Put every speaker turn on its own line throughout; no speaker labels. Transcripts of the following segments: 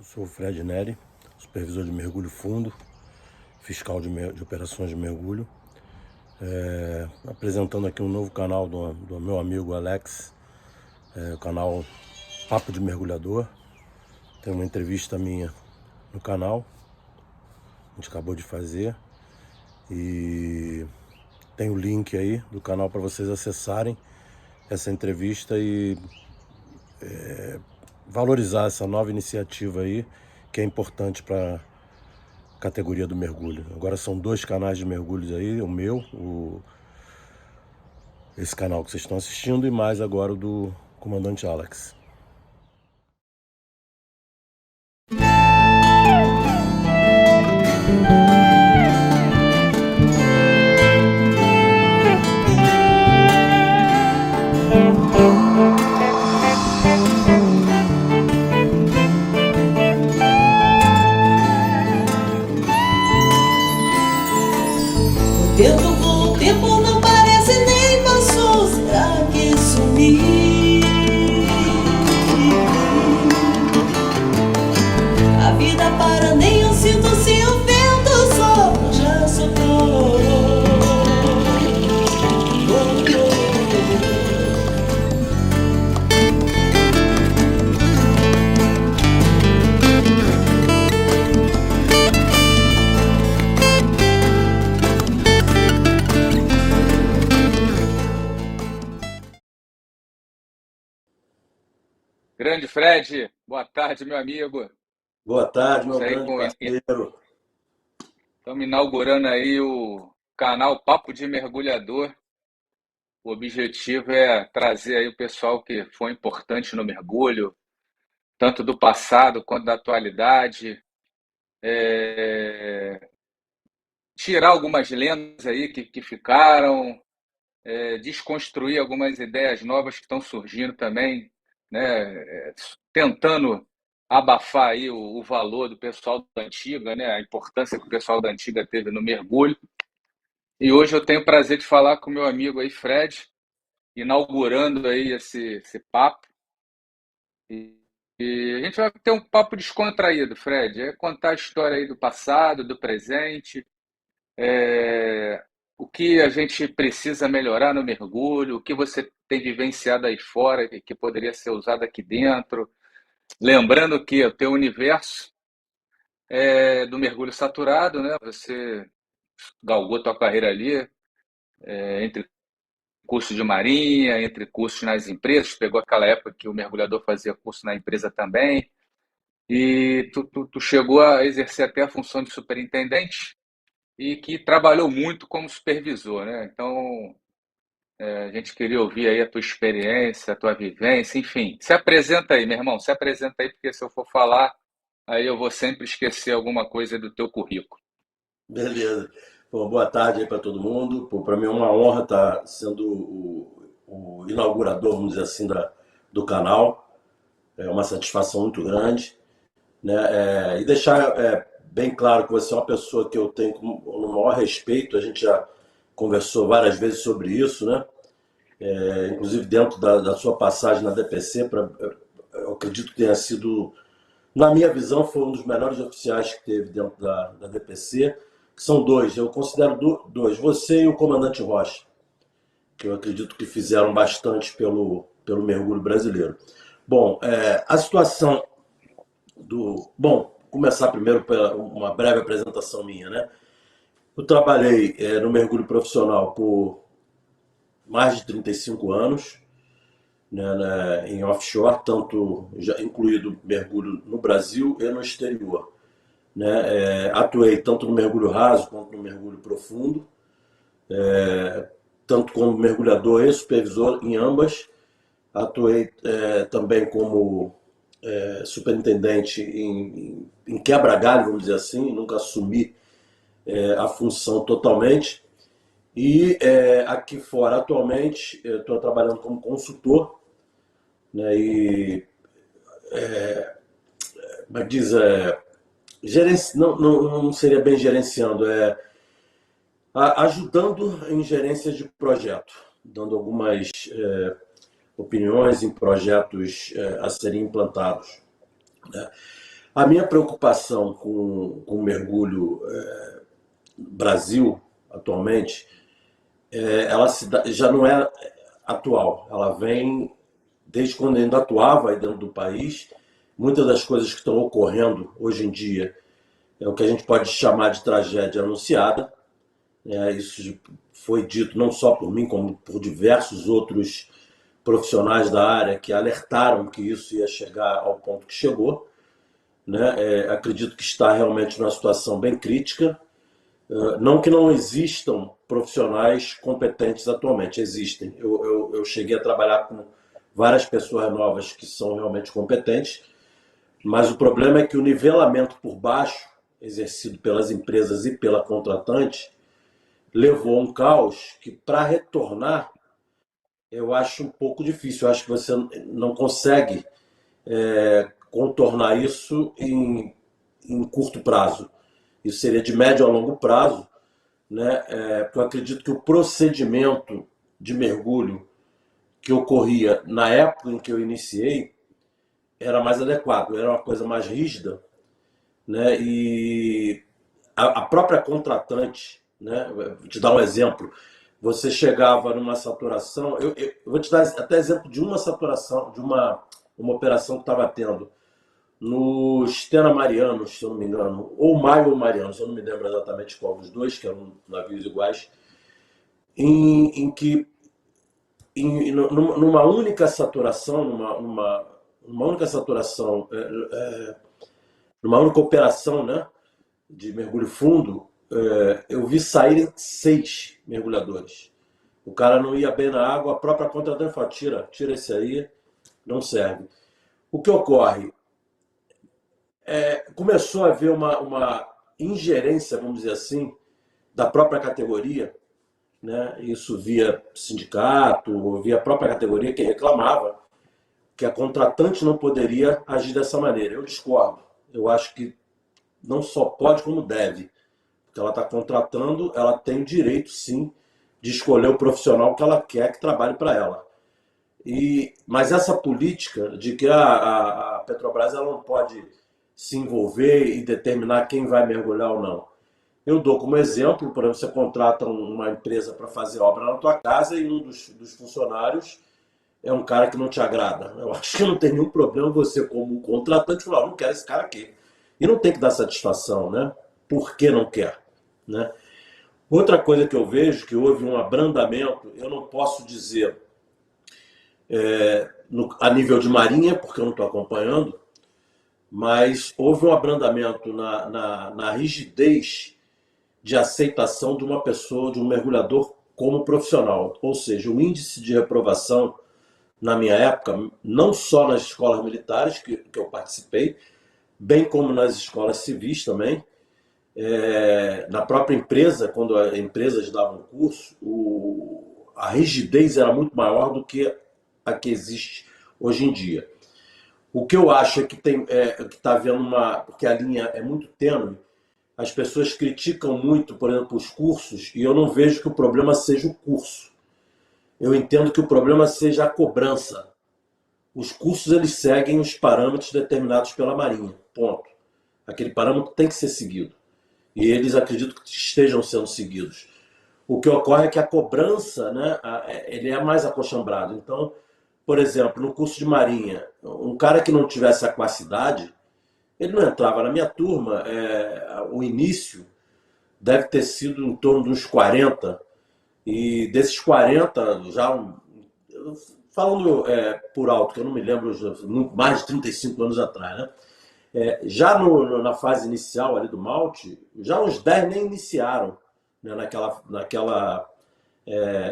Eu sou o Fred Neri, supervisor de mergulho fundo, fiscal de operações de mergulho. Apresentando aqui um novo canal do meu amigo Alex, o canal Papo de Mergulhador. Tem uma entrevista minha no canal, a gente acabou de fazer. E tem o link aí do canal para vocês acessarem essa entrevista e valorizar essa nova iniciativa aí, que é importante para a categoria do mergulho. Agora são 2 canais de mergulhos aí, o meu, esse canal que vocês estão assistindo, e mais agora o do comandante Alex.
O tempo voa, o tempo não parece nem passou. Será que sumi? A vida para, nem eu sinto se o vento sopra, já soprou.
Grande Fred, boa tarde, meu amigo.
Boa tarde,
Estamos
meu
aí
grande parceiro.
estamos inaugurando aí o canal Papo de Mergulhador. O objetivo é trazer aí o pessoal que foi importante no mergulho, tanto do passado quanto da atualidade, tirar algumas lendas aí que ficaram, desconstruir algumas ideias novas que estão surgindo também, né? Tentando abafar aí o valor do pessoal da antiga, né? A importância que o pessoal da antiga teve no mergulho. E hoje eu tenho o prazer de falar com o meu amigo aí, Fred, inaugurando aí esse papo. E a gente vai ter um papo descontraído, Fred. É contar a história aí do passado, do presente, o que a gente precisa melhorar no mergulho, o que você tem vivenciado aí fora que poderia ser usado aqui dentro. Lembrando que o teu universo é do mergulho saturado, né? Você galgou tua carreira ali, entre curso de marinha, entre cursos nas empresas, pegou aquela época que o mergulhador fazia curso na empresa também, e tu chegou a exercer até a função de superintendente e que trabalhou muito como supervisor, né? Então, a gente queria ouvir aí a tua experiência, a tua vivência, enfim. Se apresenta aí, meu irmão, se apresenta aí, porque se eu for falar, aí eu vou sempre esquecer alguma coisa do teu currículo.
Beleza. Bom, boa tarde aí para todo mundo. Para mim é uma honra estar sendo o inaugurador, vamos dizer assim, do canal. É uma satisfação muito grande, né? E deixar bem claro que você é uma pessoa que eu tenho no maior respeito. A gente já conversou várias vezes sobre isso, né? Inclusive dentro da sua passagem na DPC, eu acredito que tenha sido, na minha visão, foi um dos melhores oficiais que teve dentro da DPC, que são 2, eu considero 2, você e o comandante Rocha, que eu acredito que fizeram bastante pelo mergulho brasileiro. Bom, a situação Bom, começar primeiro por uma breve apresentação minha, né? Eu trabalhei no mergulho profissional por mais de 35 anos, né, em offshore, tanto já incluído mergulho no Brasil e no exterior, né? Atuei tanto no mergulho raso quanto no mergulho profundo, tanto como mergulhador e supervisor em ambas. Atuei também como superintendente em quebra-galho, vamos dizer assim, nunca assumi a função totalmente. E aqui fora, atualmente, estou trabalhando como consultor, né, e mas diz, não seria bem gerenciando, ajudando em gerências de projeto, dando algumas opiniões em projetos a serem implantados, né? A minha preocupação com o mergulho Brasil, atualmente, já não é atual. Ela vem desde quando ainda atuava aí dentro do país. Muitas das coisas que estão ocorrendo hoje em dia é o que a gente pode chamar de tragédia anunciada. Isso foi dito não só por mim, como por diversos outros profissionais da área que alertaram que isso ia chegar ao ponto que chegou. Acredito que está realmente numa situação bem crítica. Não que não existam profissionais competentes atualmente, existem. Eu cheguei a trabalhar com várias pessoas novas que são realmente competentes, mas o problema é que o nivelamento por baixo, exercido pelas empresas e pela contratante, levou a um caos que, para retornar, eu acho um pouco difícil. Eu acho que você não consegue contornar isso em curto prazo. Isso seria de médio a longo prazo, né? Porque eu acredito que o procedimento de mergulho que ocorria na época em que eu iniciei era mais adequado, era uma coisa mais rígida, né? E a própria contratante, né? Vou te dar um exemplo. Você chegava numa saturação, eu vou te dar até exemplo de uma saturação, de uma operação que estava tendo no Stena Mariano, se eu não me engano, ou Maio ou Mariano, se eu não me lembro exatamente qual dos dois, que eram navios iguais, em que numa única saturação, numa única saturação, numa única operação, né, de mergulho fundo, eu vi saírem 6 mergulhadores. O cara não ia bem na água, a própria contratante falou: tira esse aí, não serve. O que ocorre? Começou a haver uma ingerência, vamos dizer assim, da própria categoria, né? Isso via sindicato, via a própria categoria que reclamava que a contratante não poderia agir dessa maneira. Eu discordo. Eu acho que não só pode, como deve. Porque ela está contratando, ela tem o direito, sim, de escolher o profissional que ela quer que trabalhe para ela. Mas essa política de que a Petrobras ela não pode se envolver e determinar quem vai mergulhar ou não. Eu dou como exemplo, por exemplo, você contrata uma empresa para fazer obra na tua casa e um dos funcionários é um cara que não te agrada. Eu acho que não tem nenhum problema você, como contratante, falar: não quero esse cara aqui. E não tem que dar satisfação, né? Por que não quer? Né? Outra coisa que eu vejo, que houve um abrandamento, eu não posso dizer a nível de marinha, porque eu não estou acompanhando, mas houve um abrandamento na rigidez de aceitação de uma pessoa, de um mergulhador como profissional. Ou seja, o índice de reprovação, na minha época, não só nas escolas militares que eu participei, bem como nas escolas civis também, na própria empresa, quando as empresas davam curso, a rigidez era muito maior do que a que existe hoje em dia. O que eu acho é que está havendo porque a linha é muito tênue. As pessoas criticam muito, por exemplo, os cursos, e eu não vejo que o problema seja o curso. Eu entendo que o problema seja a cobrança. Os cursos eles seguem os parâmetros determinados pela Marinha, ponto. Aquele parâmetro tem que ser seguido. E eles acredito que estejam sendo seguidos. O que ocorre é que a cobrança, né, ele é mais acochambrado. Então, por exemplo, no curso de Marinha, um cara que não tivesse a capacidade, ele não entrava na minha turma. O início deve ter sido em torno dos 40, e desses 40, já falando por alto, que eu não me lembro, mais de 35 anos atrás, né? Já na fase inicial ali do Malte, já uns 10 nem iniciaram, né?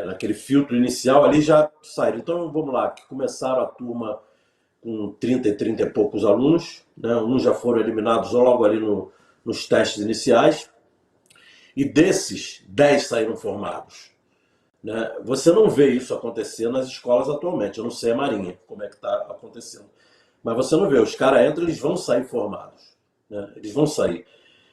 Naquele filtro inicial ali já saíram. Então vamos lá, que começaram a turma com 30 e poucos alunos, né? Uns já foram eliminados logo ali nos testes iniciais, e desses 10 saíram formados, né? Você não vê isso acontecer nas escolas atualmente. Eu não sei a Marinha como é que está acontecendo, mas você não vê. Os caras entram, eles vão sair formados, né? Eles vão sair.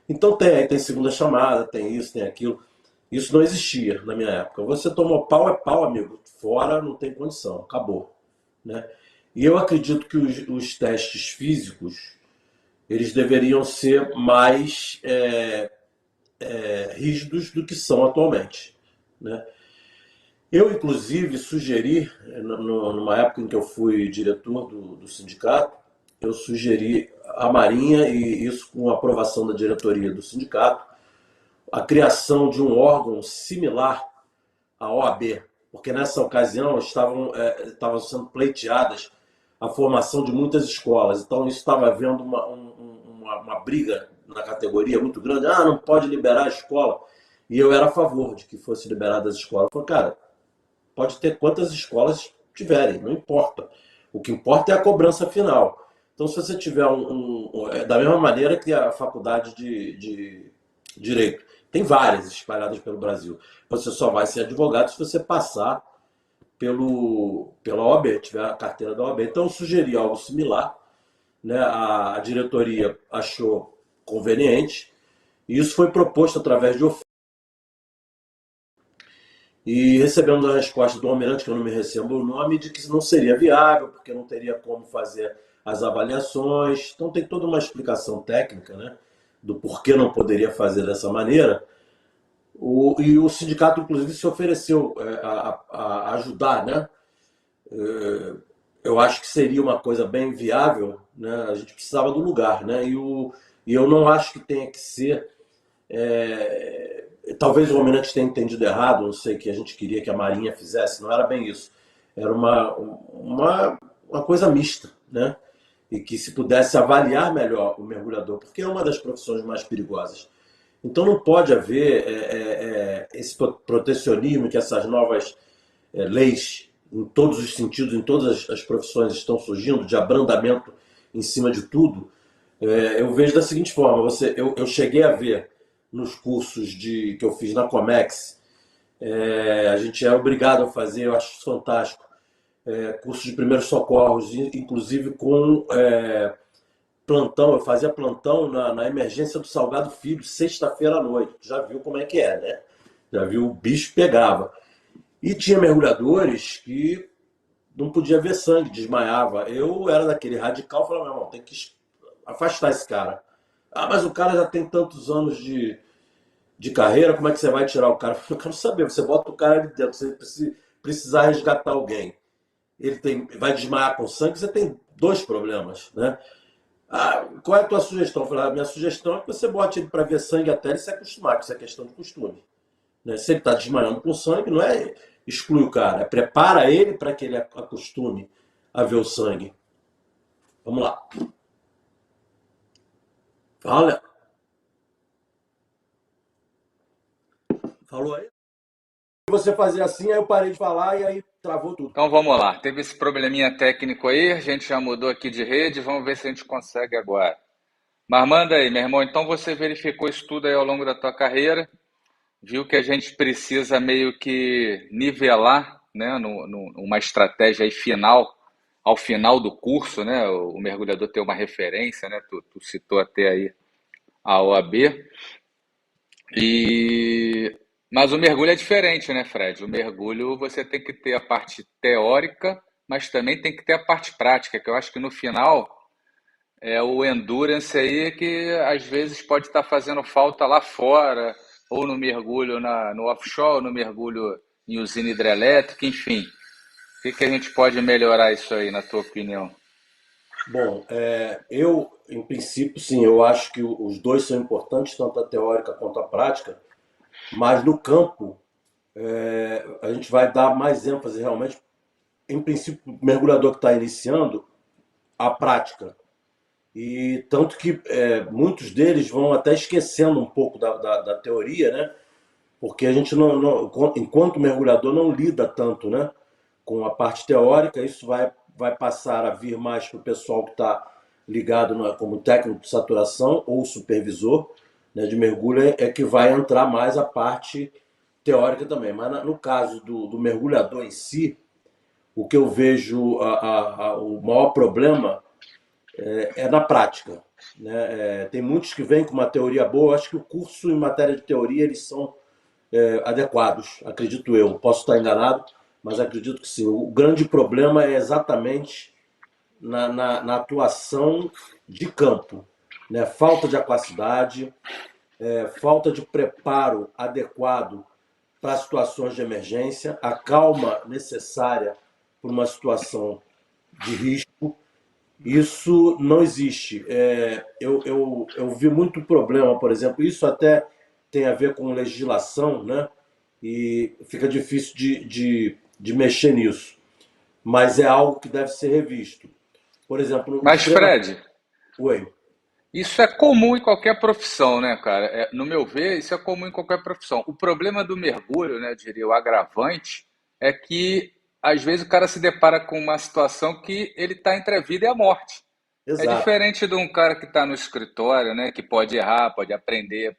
Então tem segunda chamada, tem isso, tem aquilo. Isso não existia na minha época. Você tomou pau, é pau, amigo. Fora não tem condição, acabou, né? E eu acredito que os testes físicos, eles deveriam ser mais rígidos do que são atualmente, né? Eu, inclusive, sugeri, numa época em que eu fui diretor do sindicato, eu sugeri à Marinha, e isso com a aprovação da diretoria do sindicato, a criação de um órgão similar à OAB, porque nessa ocasião estavam sendo pleiteadas a formação de muitas escolas, então isso estava havendo uma briga na categoria muito grande. Não pode liberar a escola, e eu era a favor de que fosse liberada as escolas. Eu falei, cara, pode ter quantas escolas tiverem, não importa. O que importa é a cobrança final. Então, se você tiver da mesma maneira que a faculdade de Direito, tem várias espalhadas pelo Brasil. Você só vai ser advogado se você passar pela OAB, tiver a carteira da OAB. Então, eu sugeri algo similar, né? A diretoria achou conveniente, e isso foi proposto através de ofício. E recebemos a resposta do almirante, que eu não me recebo o nome, de que não seria viável, porque não teria como fazer as avaliações. Então tem toda uma explicação técnica, né, do porquê não poderia fazer dessa maneira. E o sindicato, inclusive, se ofereceu a ajudar, né? Eu acho que seria uma coisa bem viável, né? A gente precisava do lugar, né? E eu não acho que tenha que ser... talvez o almirante tenha entendido errado, não sei, que a gente queria que a Marinha fizesse, não era bem isso. Era uma coisa mista, né? E que se pudesse avaliar melhor o mergulhador, porque é uma das profissões mais perigosas. Então não pode haver esse protecionismo que essas novas leis, em todos os sentidos, em todas as profissões estão surgindo, de abrandamento em cima de tudo. Eu vejo da seguinte forma, eu cheguei a ver nos cursos que eu fiz na Comex, a gente é obrigado a fazer, eu acho fantástico, curso de primeiros socorros, inclusive com plantão. Eu fazia plantão na emergência do Salgado Filho, sexta-feira à noite. Já viu como é que é, né? Já viu, o bicho pegava. E tinha mergulhadores que não podia ver sangue, desmaiava. Eu era daquele radical, falava, meu irmão, tem que afastar esse cara. Mas o cara já tem tantos anos de carreira, como é que você vai tirar o cara? Eu quero saber, você bota o cara ali dentro, você precisar resgatar alguém. Vai desmaiar com sangue, você tem dois problemas, né? Qual é a tua sugestão? Eu falei, a minha sugestão é que você bote ele para ver sangue até ele se acostumar, que isso é questão de costume, né? Se ele está desmaiando com sangue, não é exclui o cara, prepara ele para que ele acostume a ver o sangue. Vamos lá. Fala. Falou aí? Você fazia assim, aí eu parei de falar e aí travou tudo.
Então vamos lá, teve esse probleminha técnico aí, a gente já mudou aqui de rede, vamos ver se a gente consegue agora. Mas manda aí, meu irmão, então você verificou isso tudo aí ao longo da tua carreira, viu que a gente precisa meio que nivelar, né, numa estratégia aí ao final do curso, né, o mergulhador ter uma referência, né, tu citou até aí a OAB, mas o mergulho é diferente, né, Fred? O mergulho você tem que ter a parte teórica, mas também tem que ter a parte prática, que eu acho que no final é o endurance aí que às vezes pode estar fazendo falta lá fora, ou no mergulho no offshore, ou no mergulho em usina hidrelétrica, enfim. O que a gente pode melhorar isso aí, na tua opinião?
Bom, eu, em princípio, sim, eu acho que os dois são importantes, tanto a teórica quanto a prática, mas no campo a gente vai dar mais ênfase realmente, em princípio, o mergulhador que está iniciando, a prática. E tanto que muitos deles vão até esquecendo um pouco da teoria, né? Porque a gente enquanto mergulhador não lida tanto, né, com a parte teórica. Isso vai passar a vir mais para o pessoal que está ligado como técnico de saturação ou supervisor, né, de mergulho, que vai entrar mais a parte teórica também. Mas no caso do mergulhador em si, o que eu vejo o maior problema é na prática, né? Tem muitos que vêm com uma teoria boa. Eu acho que o curso em matéria de teoria eles são adequados, acredito eu. Posso estar enganado, mas acredito que sim. O grande problema é exatamente na atuação de campo, né? Falta de aquacidade, falta de preparo adequado para situações de emergência, a calma necessária para uma situação de risco. Isso não existe. Eu vi muito problema, por exemplo, isso até tem a ver com legislação, né? E fica difícil de mexer nisso. Mas é algo que deve ser revisto. Por exemplo, os
Mas,
treinamentos.
Fred,
Oi,
isso é comum em qualquer profissão, né, cara? No meu ver, isso é comum em qualquer profissão. O problema do mergulho, né, eu diria, o agravante, é que às vezes o cara se depara com uma situação que ele está entre a vida e a morte. É
exato.
diferente de um cara que está no escritório, né, que pode errar, pode aprender.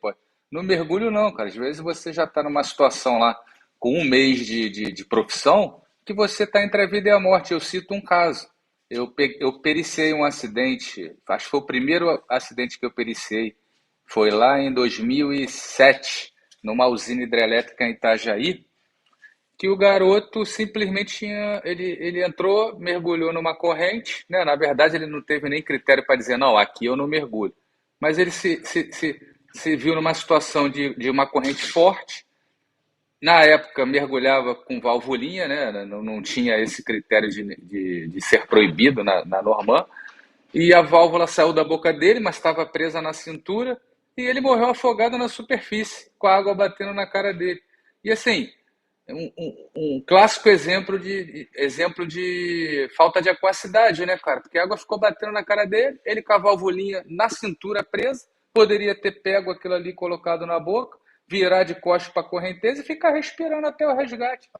No mergulho, não, cara. Às vezes você já está numa situação lá com um mês de profissão que você está entre a vida e a morte. Eu cito um caso. Eu periciei um acidente, acho que foi o primeiro acidente que eu periciei. Foi lá em 2007, numa usina hidrelétrica em Itajaí, que o garoto simplesmente ele entrou, mergulhou numa corrente, né? Na verdade, ele não teve nem critério para dizer, não, aqui eu não mergulho. Mas ele se viu numa situação de uma corrente forte. Na época, mergulhava com valvulinha, né? Não tinha esse critério de ser proibido na Norman. E a válvula saiu da boca dele, mas estava presa na cintura. E ele morreu afogado na superfície, com a água batendo na cara dele. E assim, um clássico exemplo de falta de aquacidade, né, cara? Porque a água ficou batendo na cara dele, ele com a valvulinha na cintura presa, poderia ter pego aquilo ali colocado na boca, virar de costas para a correnteza e ficar respirando até o resgate.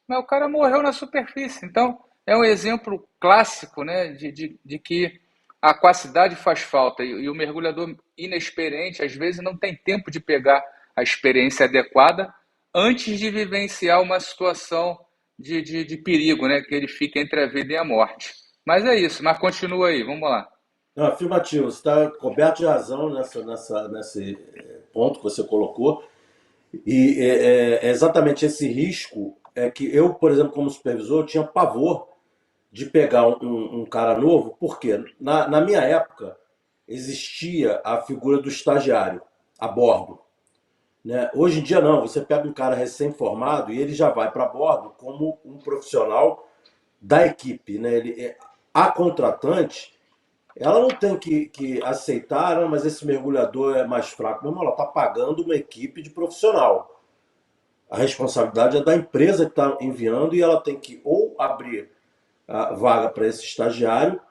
Mas o cara morreu na superfície. Então, é um exemplo clássico, né, de que a aquacidade faz falta e o mergulhador inexperiente, às vezes, não tem tempo de pegar a experiência adequada antes de vivenciar uma situação de perigo, né, que ele fica entre a vida e a morte. Mas é isso, mas continua aí, vamos lá.
Não, afirmativo, você está coberto de razão nesse ponto que você colocou. E é exatamente esse risco é que eu, por exemplo, como supervisor, tinha pavor de pegar um cara novo, porque na minha época existia a figura do estagiário a bordo, né? Hoje em dia não, você pega um cara recém-formado e ele já vai para bordo como um profissional da equipe, né? A contratante, ela não tem que aceitar, não, mas esse mergulhador é mais fraco. Não, ela está pagando uma equipe de profissional. A responsabilidade é da empresa que está enviando e ela tem que ou abrir a vaga para esse estagiário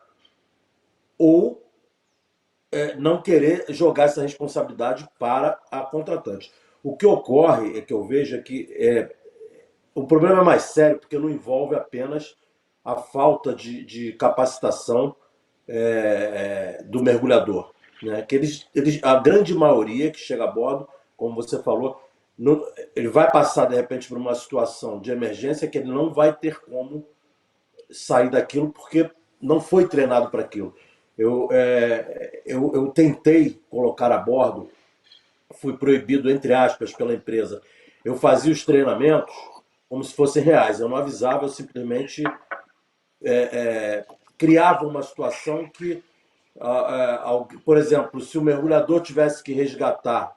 ou não querer jogar essa responsabilidade para a contratante. O que ocorre é que eu vejo é que o problema é mais sério porque não envolve apenas a falta de capacitação do mergulhador, né? Que a grande maioria que chega a bordo, como você falou, ele vai passar de repente por uma situação de emergência que ele não vai ter como sair daquilo porque não foi treinado para aquilo. Eu tentei colocar a bordo, fui proibido, entre aspas, pela empresa. Eu fazia os treinamentos como se fossem reais. Eu não avisava, eu simplesmente criava uma situação que, por exemplo, se o mergulhador tivesse que resgatar,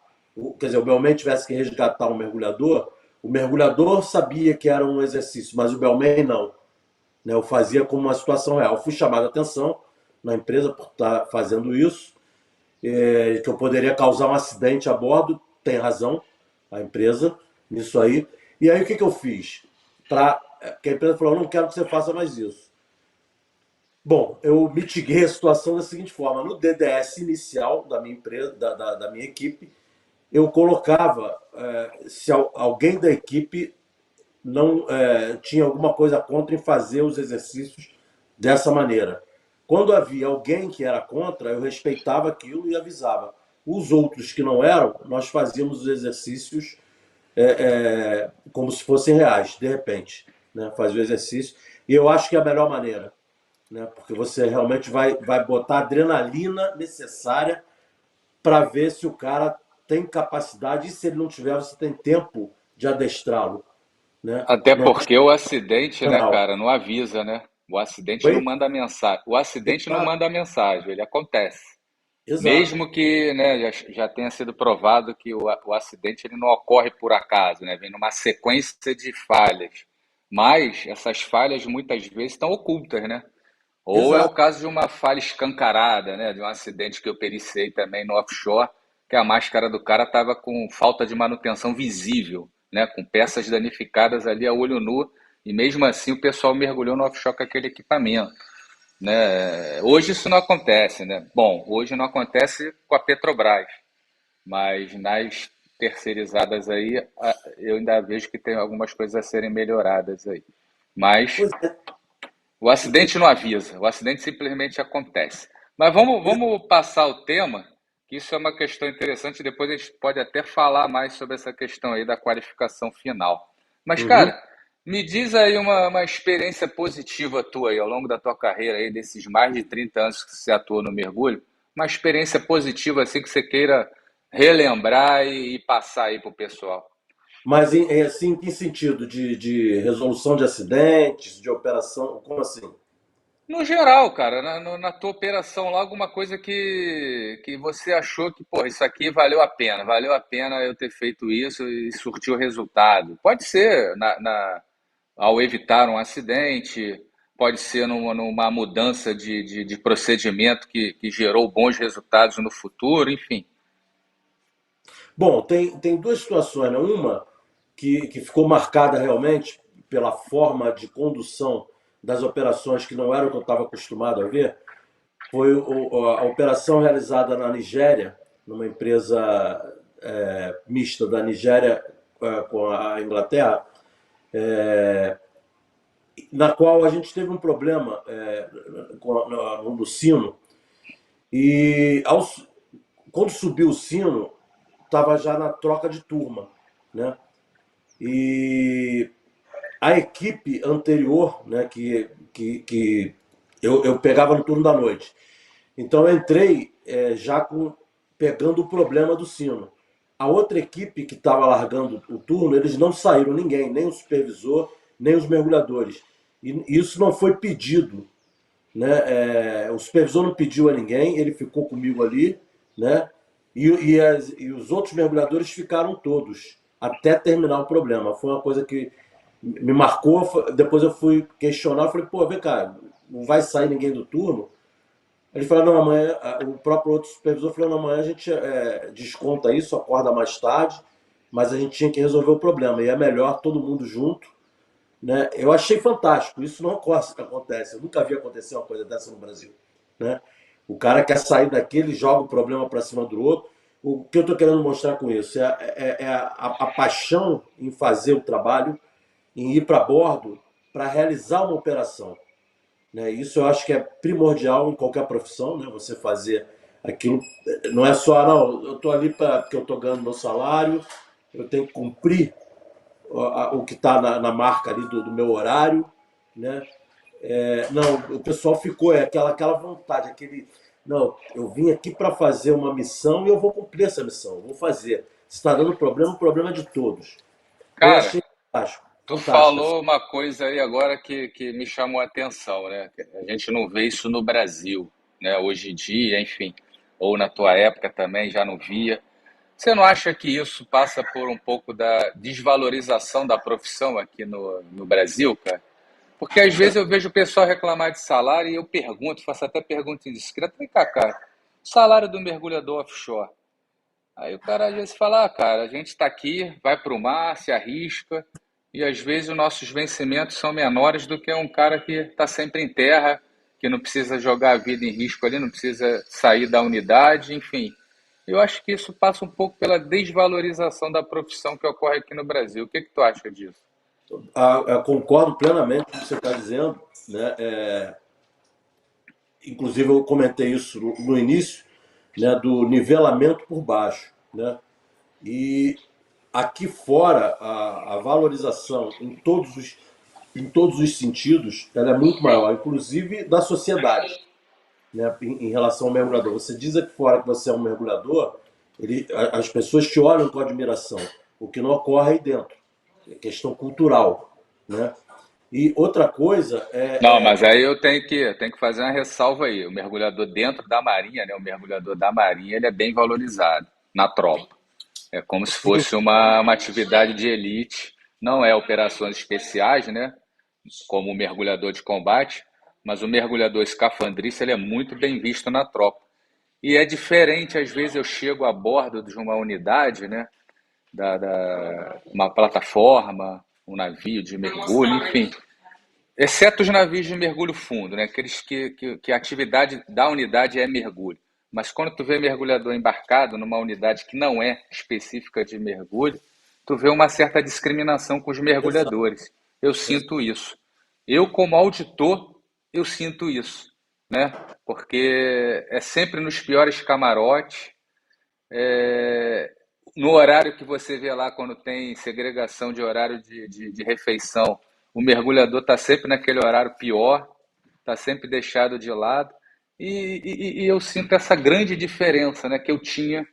quer dizer, o bellman tivesse que resgatar um mergulhador, o mergulhador sabia que era um exercício, mas o bellman não, né? Eu fazia como uma situação real. Eu fui chamado a atenção na empresa por estar fazendo isso, que eu poderia causar um acidente a bordo, tem razão a empresa nisso aí. E aí o que eu fiz? Porque a empresa falou, eu não quero que você faça mais isso. Bom, eu mitiguei a situação da seguinte forma: no DDS inicial da minha empresa, da minha equipe, eu colocava se alguém da equipe não tinha alguma coisa contra em fazer os exercícios dessa maneira. Quando havia alguém que era contra, eu respeitava aquilo e avisava. Os outros que não eram, nós fazíamos os exercícios como se fossem reais, de repente, né? Fazia o exercício. E eu acho que é a melhor maneira, né? Porque você realmente vai botar a adrenalina necessária para ver se o cara tem capacidade e se ele não tiver, você tem tempo de adestrá-lo, né?
Até
Não é
porque o acidente, né,
canal.
cara, não avisa, né? O acidente não
Oi?
manda mensagem. O acidente não
Exato.
manda mensagem, ele acontece.
Exato,
Mesmo que, né, já tenha sido provado que o acidente ele não ocorre por acaso, né, vem numa sequência de falhas. Mas essas falhas muitas vezes estão ocultas, né? Ou é o
exato.
caso de uma falha escancarada, né, de um acidente que eu periciei também no offshore, que a máscara do cara estava com falta de manutenção visível, né, com peças danificadas ali a olho nu, e mesmo assim o pessoal mergulhou no offshore com aquele equipamento, né? Hoje isso não acontece, né? Bom, hoje não acontece com a Petrobras, mas nas terceirizadas aí eu ainda vejo que tem algumas coisas a serem melhoradas aí. Mas
Pois é.
o acidente não avisa, o acidente simplesmente acontece. Mas vamos passar o tema, que isso é uma questão interessante, depois a gente pode até falar mais sobre essa questão aí da qualificação final. Mas,
Uhum.
cara, me diz aí uma experiência positiva tua aí, ao longo da tua carreira aí, desses mais de 30 anos que você atua no mergulho, uma experiência positiva assim que você queira relembrar e passar aí pro pessoal.
Mas assim, em que sentido? De resolução de acidentes, de operação? Como assim?
No geral, cara, na tua operação lá, alguma coisa que você achou que, pô, isso aqui valeu a pena eu ter feito isso e surtiu resultado. Pode ser ao evitar um acidente, pode ser numa mudança de procedimento que gerou bons resultados no futuro, enfim.
Bom, tem duas situações, né? Uma que ficou marcada realmente pela forma de condução das operações que não era o que eu estava acostumado a ver, foi a operação realizada na Nigéria, numa empresa mista da Nigéria com a Inglaterra, na qual a gente teve um problema no sino e quando subiu o sino, estava já na troca de turma, né? E a equipe anterior, né, que eu pegava no turno da noite. Então eu entrei já pegando o problema do sino. A outra equipe que estava largando o turno, eles não saíram ninguém, nem o supervisor, nem os mergulhadores. E isso não foi pedido, né? O supervisor não pediu a ninguém, ele ficou comigo ali, né? E os outros mergulhadores ficaram todos até terminar o problema. Foi uma coisa que me marcou. Depois eu fui questionar, falei, pô, vem cá, não vai sair ninguém do turno? Ele falou, não, amanhã, o próprio outro supervisor falou, não, amanhã a gente desconta isso, acorda mais tarde, mas a gente tinha que resolver o problema. E é melhor todo mundo junto, né? Eu achei fantástico, isso não acontece. Eu nunca vi acontecer uma coisa dessa no Brasil, né? O cara quer sair daquele, joga o problema para cima do outro. O que eu estou querendo mostrar com isso é a paixão em fazer o trabalho, em ir para bordo para realizar uma operação, né? Isso eu acho que é primordial em qualquer profissão, né? Você fazer aquilo. Não é só, não, eu estou ali porque eu estou ganhando meu salário, eu tenho que cumprir o que está na marca ali do meu horário, né? Não, o pessoal ficou, aquela vontade, aquele. Não, eu vim aqui para fazer uma missão e eu vou cumprir essa missão, vou fazer. Se está dando problema, o problema é de todos. Então eu
Cara,
achei fantástico,
tu
fantástico. Assim.
falou uma coisa aí agora que me chamou a atenção, né? A gente não vê isso no Brasil, né? Hoje em dia, enfim, ou na tua época também já não via. Você não acha que isso passa por um pouco da desvalorização da profissão aqui no Brasil, cara? Porque às vezes eu vejo o pessoal reclamar de salário e eu pergunto, faço até pergunta indiscreta, vem cá, cara, salário do mergulhador offshore. Aí o cara às vezes fala, cara, a gente está aqui, vai para o mar, se arrisca, e às vezes os nossos vencimentos são menores do que um cara que está sempre em terra, que não precisa jogar a vida em risco ali, não precisa sair da unidade, enfim. Eu acho que isso passa um pouco pela desvalorização da profissão que ocorre aqui no Brasil. O que tu acha disso?
Concordo plenamente com o que você está dizendo, né? Inclusive eu comentei isso no início, né, do nivelamento por baixo, né? E aqui fora a valorização em todos os sentidos ela é muito maior, inclusive da sociedade, né, em relação ao mergulhador. Você diz aqui fora que você é um mergulhador, as pessoas te olham com admiração, o que não ocorre aí dentro. É questão cultural, né? E outra coisa
Não, mas aí eu tenho que fazer uma ressalva aí. O mergulhador dentro da Marinha, né? O mergulhador da Marinha, ele é bem valorizado na tropa. É como se
sim,
fosse uma atividade de elite. Não é operações especiais, né? Como o mergulhador de combate, mas o mergulhador escafandrista ele é muito bem visto na tropa. E é diferente, às vezes eu chego a bordo de uma unidade, né? Uma plataforma, um navio de mergulho, enfim. Exceto os navios de mergulho fundo, né? Aqueles que a atividade da unidade é mergulho. Mas quando tu vê mergulhador embarcado numa unidade que não é específica de mergulho, tu vê uma certa discriminação com os
exato,
mergulhadores. Eu
exato,
sinto isso. Eu, como auditor, eu sinto isso, né? Porque é sempre nos piores camarotes, é, no horário que você vê lá, quando tem segregação de horário de refeição, o mergulhador está sempre naquele horário pior, está sempre deixado de lado. E eu sinto essa grande diferença, né, que eu tinha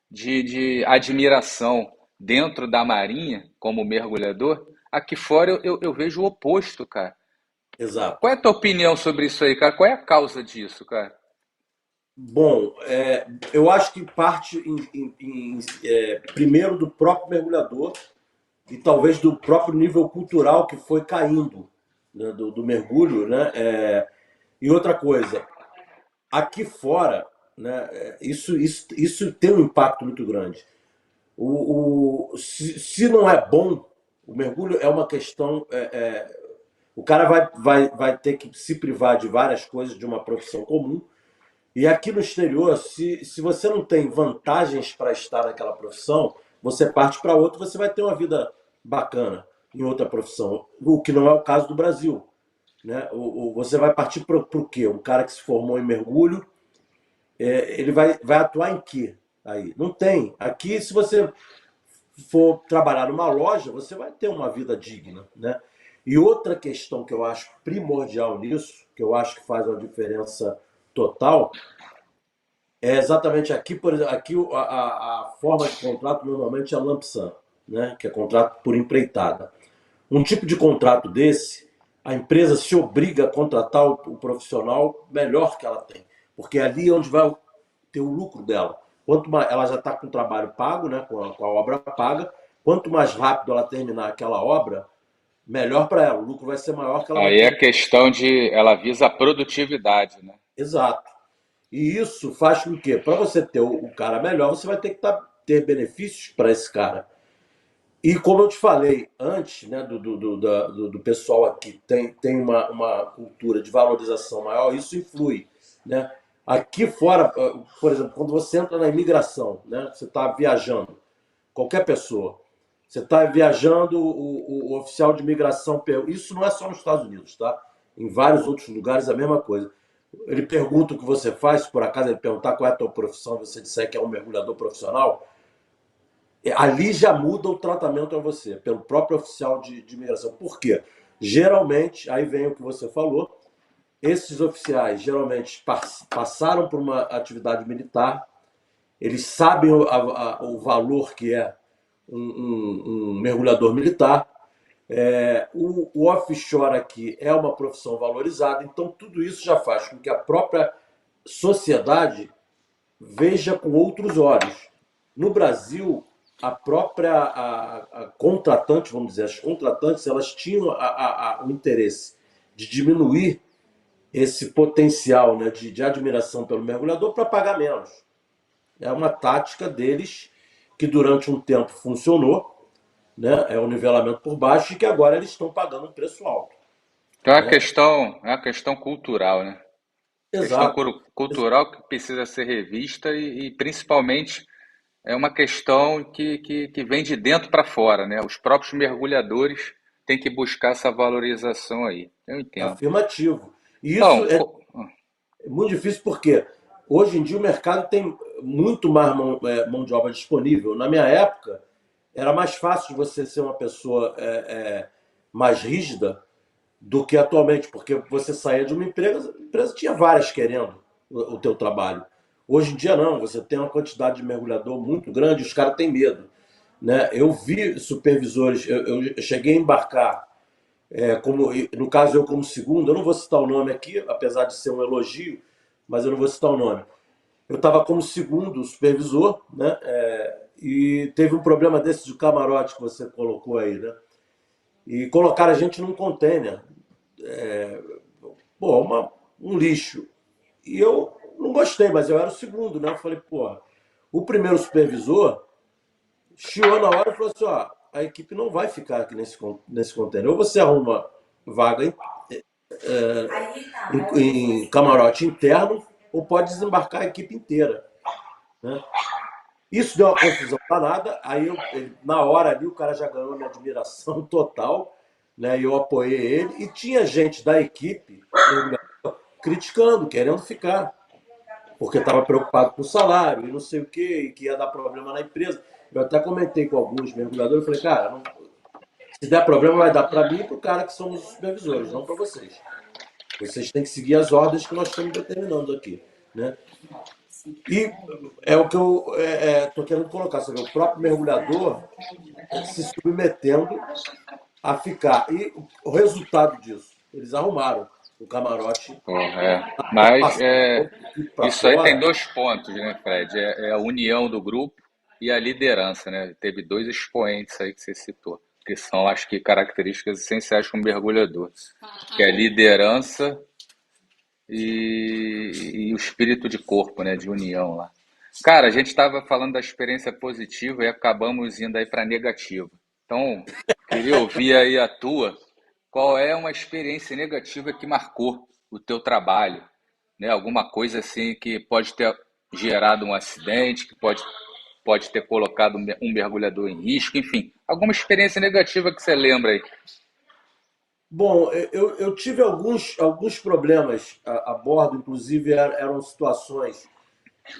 de admiração dentro da Marinha, como mergulhador. Aqui fora eu vejo o oposto, cara.
exato.
Qual é a tua opinião sobre isso aí, cara? Qual é a causa disso, cara?
Bom, eu acho que parte primeiro do próprio mergulhador e talvez do próprio nível cultural que foi caindo, né, do mergulho, né? E outra coisa, aqui fora, né, isso tem um impacto muito grande. Se não é bom, o mergulho é uma questão. O cara vai ter que se privar de várias coisas de uma profissão comum. E aqui no exterior, se você não tem vantagens para estar naquela profissão, você parte para outra, você vai ter uma vida bacana em outra profissão. O que não é o caso do Brasil. Né? Você vai partir para o quê? Um cara que se formou em mergulho, ele vai atuar em quê? Aí? Não tem. Aqui, se você for trabalhar numa loja, você vai ter uma vida digna. Né? E outra questão que eu acho primordial nisso, que eu acho que faz uma diferença total, é exatamente aqui, por exemplo, aqui a forma de contrato normalmente é lump sum, né? Que é contrato por empreitada. Um tipo de contrato desse, a empresa se obriga a contratar o profissional melhor que ela tem, porque é ali onde vai ter o lucro dela. Quanto mais ela já está com o trabalho pago, né? Com a obra paga, quanto mais rápido ela terminar aquela obra, melhor para ela. O lucro vai ser maior que ela vai
Aí é
ter.
questão de. Ela visa a produtividade, né?
Exato. E isso faz com que, para você ter o cara melhor, você vai ter que ter benefícios para esse cara. E como eu te falei antes, né, do pessoal aqui tem uma cultura de valorização maior, isso influi. Né? Aqui fora, por exemplo, quando você entra na imigração, né, você está viajando, qualquer pessoa, você está viajando, o oficial de imigração, isso não é só nos Estados Unidos, tá? Em vários outros lugares a mesma coisa. Ele pergunta o que você faz, se por acaso ele perguntar qual é a tua profissão, você disser que é um mergulhador profissional, ali já muda o tratamento a você, pelo próprio oficial de imigração. Por quê? Geralmente, aí vem o que você falou, esses oficiais geralmente passaram por uma atividade militar, eles sabem o valor que é um mergulhador militar. O offshore aqui é uma profissão valorizada, então tudo isso já faz com que a própria sociedade veja com outros olhos. No Brasil, a própria a contratante, vamos dizer, as contratantes, elas tinham o interesse de diminuir esse potencial, né, de admiração pelo mergulhador para pagar menos. É uma tática deles que durante um tempo funcionou, né, é o nivelamento por baixo e que agora eles estão pagando um preço alto.
Então
Né?
é uma questão cultural, né? Questão
Exato.
cultural que precisa ser revista e principalmente é uma questão que vem de dentro para fora, né? Os próprios mergulhadores têm que buscar essa valorização aí. Eu entendo.
Afirmativo. E isso
Então,
é muito difícil porque hoje em dia o mercado tem muito mais mão de obra disponível. Na minha época, era mais fácil de você ser uma pessoa mais rígida do que atualmente, porque você saía de uma empresa, a empresa tinha várias querendo o teu trabalho. Hoje em dia não, você tem uma quantidade de mergulhador muito grande, os caras têm medo. Né? Eu vi supervisores, eu cheguei a embarcar No caso eu como segundo, eu não vou citar o nome aqui, apesar de ser um elogio, mas eu não vou citar o nome. Eu estava como segundo supervisor, né? E teve um problema desse de camarote que você colocou aí, né? E colocaram a gente num container, pô, um lixo. E eu não gostei, mas eu era o segundo, né? Eu falei, pô, o primeiro supervisor chiou na hora e falou assim, ó, a equipe não vai ficar aqui nesse container. Ou você arruma vaga em camarote interno, ou pode desembarcar a equipe inteira, né? Isso deu uma confusão danada. Aí, na hora ali, o cara já ganhou minha admiração total, né? E eu apoiei ele. E tinha gente da equipe criticando, querendo ficar, porque estava preocupado com o salário e não sei o quê, e que ia dar problema na empresa. Eu até comentei com alguns mergulhadores, eu falei, cara, se der problema vai dar para mim e para o cara que somos os supervisores, não para vocês. Vocês têm que seguir as ordens que nós estamos determinando aqui, né? E é o que eu estou querendo colocar, sabe? O próprio mergulhador se submetendo a ficar. E o resultado disso, eles arrumaram o camarote,
Mas
passou para
isso aí tem
fora.
dois pontos, né, Fred? É a união do grupo e a liderança, né? Teve dois expoentes aí que você citou, que são, acho que, características essenciais para um mergulhador, que é a liderança e o espírito de corpo, né, de união lá. Cara, a gente estava falando da experiência positiva e acabamos indo aí para negativa. Então, queria ouvir aí a tua. Qual é uma experiência negativa que marcou o teu trabalho, né? Alguma coisa assim que pode ter gerado um acidente, que pode ter colocado um mergulhador em risco, enfim, alguma experiência negativa que você lembra aí.
Bom, eu tive alguns problemas a bordo, inclusive eram situações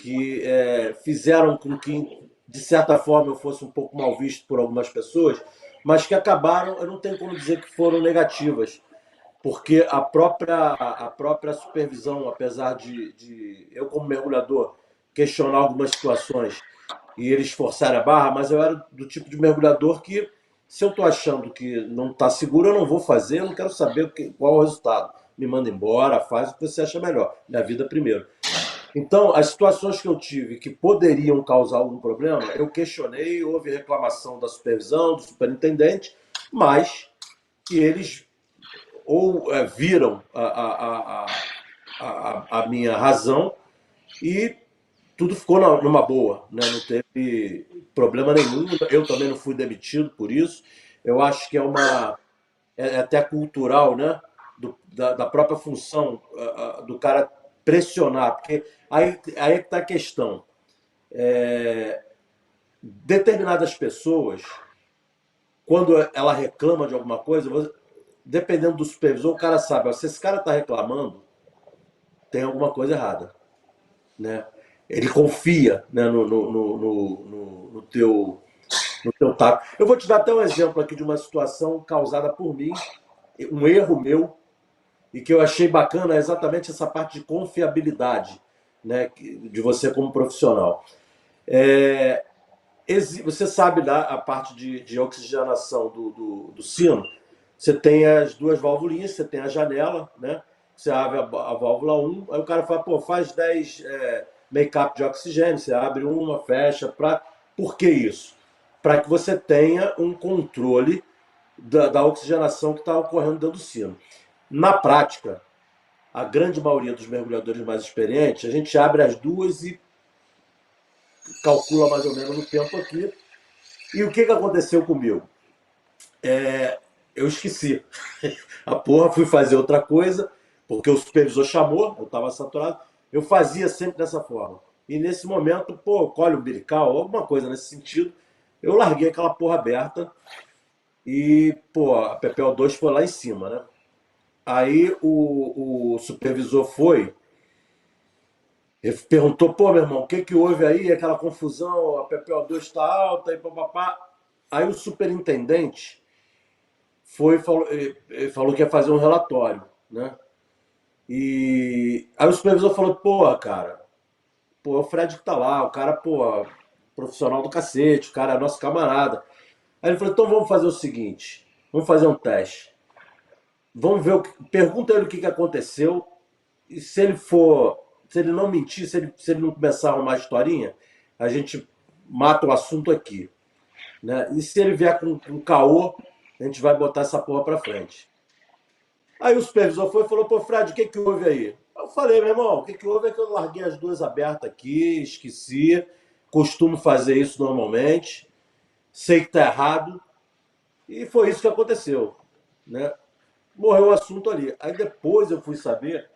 que fizeram com que, de certa forma, eu fosse um pouco mal visto por algumas pessoas, mas que acabaram, eu não tenho como dizer que foram negativas, porque a própria supervisão, apesar de eu, como mergulhador, questionar algumas situações e eles forçarem a barra, mas eu era do tipo de mergulhador que, se eu estou achando que não está seguro, eu não vou fazer, eu não quero saber qual é o resultado. Me manda embora, faz o que você acha melhor. Minha vida primeiro. Então, as situações que eu tive que poderiam causar algum problema, eu questionei, houve reclamação da supervisão, do superintendente, mas que eles ou viram a minha razão e tudo ficou numa boa, né? Não teve problema nenhum. Eu também não fui demitido por isso. Eu acho que é até cultural, né? Da própria função do cara pressionar, porque aí que está a questão. Determinadas pessoas, quando ela reclama de alguma coisa, dependendo do supervisor, o cara sabe, ó, se esse cara está reclamando, tem alguma coisa errada, né? Ele confia, né, no teu tato. Eu vou te dar até um exemplo aqui de uma situação causada por mim, um erro meu, e que eu achei bacana é exatamente essa parte de confiabilidade, né, de você como profissional. Você sabe lá a parte de oxigenação do sino. Você tem as duas válvulinhas, você tem a janela, né? Você abre a válvula 1, aí o cara fala, pô, faz 10 make-up de oxigênio, você abre uma, fecha. Por que isso? Para que você tenha um controle da oxigenação que está ocorrendo dentro do sino. Na prática, a grande maioria dos mergulhadores mais experientes, a gente abre as duas e calcula mais ou menos o tempo aqui. E o que aconteceu comigo? Eu esqueci. A porra, fui fazer outra coisa, porque o supervisor chamou, eu estava saturado. Eu fazia sempre dessa forma. E nesse momento, pô, colhe umbilical, alguma coisa nesse sentido. Eu larguei aquela porra aberta e, pô, a PPO2 foi lá em cima, né? Aí o supervisor ele perguntou, pô, meu irmão, o que houve aí? Aquela confusão, a PPO2 está alta e papapá. Aí o superintendente falou que ia fazer um relatório, né? E aí o supervisor falou, pô, cara, pô, é o Fred que tá lá, o cara, pô, profissional do cacete, o cara é nosso camarada. Aí ele falou, então vamos fazer o seguinte, vamos fazer um teste. Vamos ver, pergunta ele o que aconteceu. E se ele não mentir, se ele não começar a arrumar historinha, a gente mata o assunto aqui. Né? E se ele vier com caô, a gente vai botar essa porra pra frente. Aí o supervisor foi e falou, pô, Fred, o que que houve aí? Eu falei, meu irmão, o que que houve é que eu larguei as duas abertas aqui, esqueci, costumo fazer isso normalmente, sei que tá errado, e foi isso que aconteceu. Né? Morreu o assunto ali. Aí depois eu fui saber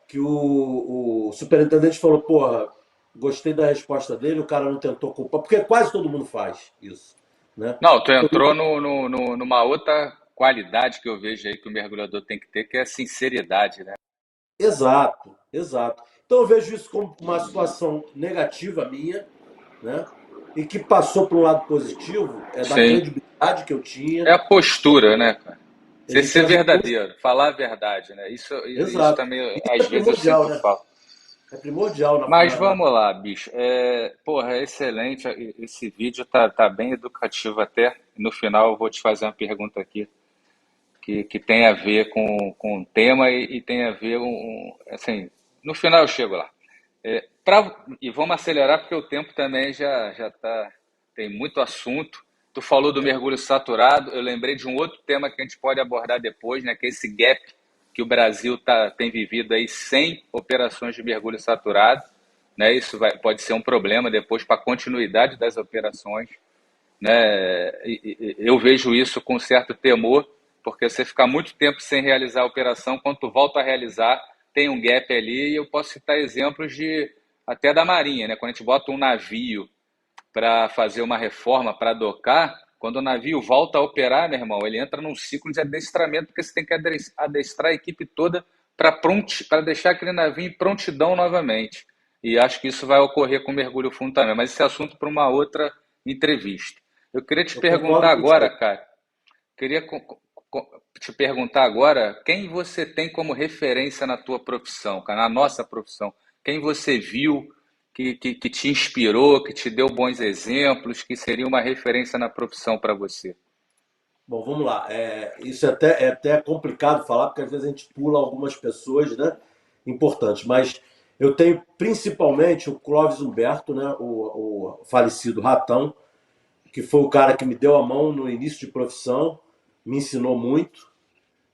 que o superintendente falou, porra, gostei da resposta dele, o cara não tentou culpar, porque quase todo mundo faz isso. Né?
Não, tu entrou numa outra qualidade que eu vejo aí que o mergulhador tem que ter, que é a sinceridade, né?
Exato, exato. Então eu vejo isso como uma situação negativa minha, né? E que passou para um lado positivo, é da
Sim.
credibilidade que eu tinha.
É a postura, né, cara? Você
Ele
ser
tinha vindo.
verdadeiro, falar a verdade, né? Isso
Exato.
também,
Isso é
às vezes, eu
primordial,
sinto
né?
falta.
É primordial
Mas vamos lá, bicho. Porra, é excelente. Esse vídeo tá bem educativo até. No final, eu vou te fazer uma pergunta aqui que tem a ver com o tema e tem a ver assim, no final eu chego lá. E vamos acelerar porque o tempo também já tá, tem muito assunto. Tu falou do mergulho saturado, eu lembrei de um outro tema que a gente pode abordar depois, né, que é esse gap que o Brasil tem vivido aí sem operações de mergulho saturado, né? Isso pode ser um problema depois para a continuidade das operações, né? Eu vejo isso com certo temor, porque você ficar muito tempo sem realizar a operação, quando tu volta a realizar, tem um gap ali, e eu posso citar exemplos de até da Marinha, né? Quando a gente bota um navio para fazer uma reforma, para docar, quando o navio volta a operar, meu irmão, ele entra num ciclo de adestramento, porque você tem que adestrar a equipe toda para deixar aquele navio em prontidão novamente. E acho que isso vai ocorrer com o mergulho fundo também, mas esse é assunto para uma outra entrevista. Eu queria te
Eu
perguntar
concordo
agora,
contigo.
cara, queria te perguntar agora quem você tem como referência na tua profissão, cara, na nossa profissão. Quem você viu que te inspirou, que te deu bons exemplos, que seria uma referência na profissão para você?
Bom, vamos lá. Isso é até complicado falar, porque às vezes a gente pula algumas pessoas, né, importantes. Mas eu tenho principalmente o Clóvis Humberto, né, o falecido Ratão, que foi o cara que me deu a mão no início de profissão, me ensinou muito,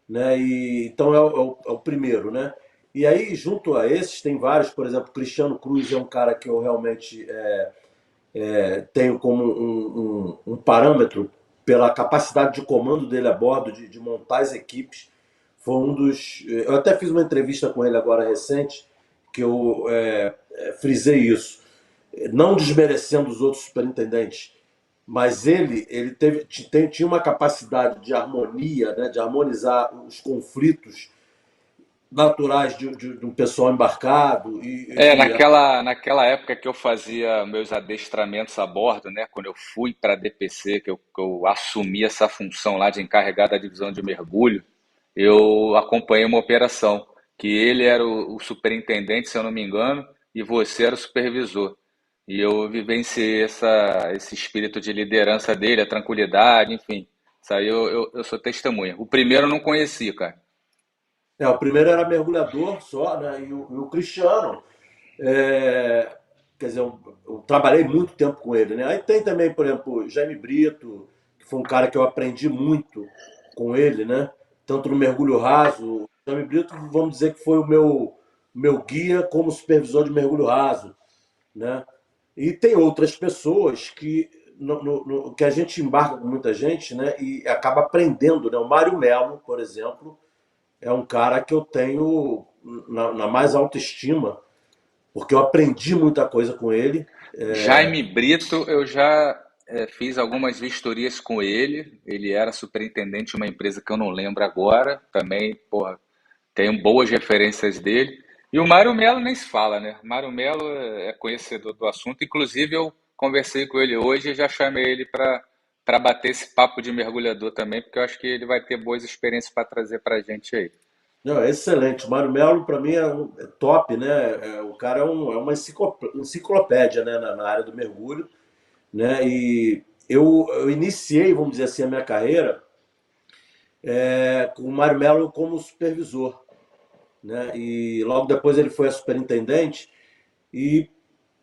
né? E então é o primeiro, né? E aí, junto a esses, tem vários, por exemplo, Cristiano Cruz é um cara que eu realmente tenho como um parâmetro pela capacidade de comando dele a bordo, de montar as equipes. Foi um dos. Eu até fiz uma entrevista com ele agora recente, que eu frisei isso. Não desmerecendo os outros superintendentes, mas ele tinha uma capacidade de harmonia, né, de harmonizar os conflitos naturais de um pessoal embarcado.
Naquela época que eu fazia meus adestramentos a bordo, né, quando eu fui para a DPC, que eu assumi essa função lá de encarregado da divisão de mergulho, eu acompanhei uma operação, que ele era o superintendente, se eu não me engano, e você era o supervisor. E eu vivenciei esse espírito de liderança dele, a tranquilidade, enfim. Isso aí eu sou testemunha. O primeiro eu não conhecia, cara.
O primeiro era mergulhador só, né? E o Cristiano, é, quer dizer, eu trabalhei muito tempo com ele, né? Aí tem também, por exemplo, Jaime Brito, que foi um cara que eu aprendi muito com ele, né? Tanto no mergulho raso. O Jaime Brito, vamos dizer que foi o meu guia como supervisor de mergulho raso, né? E tem outras pessoas que que a gente embarca com muita gente, né? E acaba aprendendo, né? O Mário Melo, por exemplo, é um cara que eu tenho na mais alta estima, porque eu aprendi muita coisa com ele.
Jaime Brito, eu já fiz algumas vistorias com ele. Ele era superintendente de uma empresa que eu não lembro agora. Também, porra, tenho boas referências dele. E o Mário Melo nem se fala, né? Mário Melo é conhecedor do assunto. Inclusive, eu conversei com ele hoje e já chamei ele para bater esse papo de mergulhador também, porque eu acho que ele vai ter boas experiências para trazer para a gente aí.
Não, é excelente. O Mário Melo, para mim, é top, né? O cara é uma enciclopédia, né? Na área do mergulho, né? E eu iniciei, vamos dizer assim, a minha carreira com o Mário Melo como supervisor, né? E logo depois ele foi a superintendente e,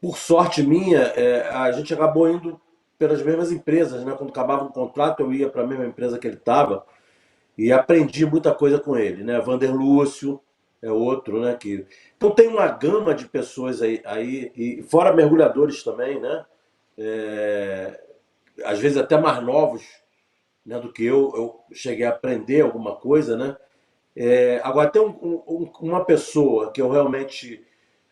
por sorte minha, a gente acabou indo pelas mesmas empresas, né? Quando acabava um contrato, eu ia para a mesma empresa que ele estava e aprendi muita coisa com ele, né? Vander Lúcio é outro, né? Então tem uma gama de pessoas aí e fora mergulhadores também, né? É, Às vezes até mais novos, né, do que eu cheguei a aprender alguma coisa, né? Agora tem uma pessoa que eu realmente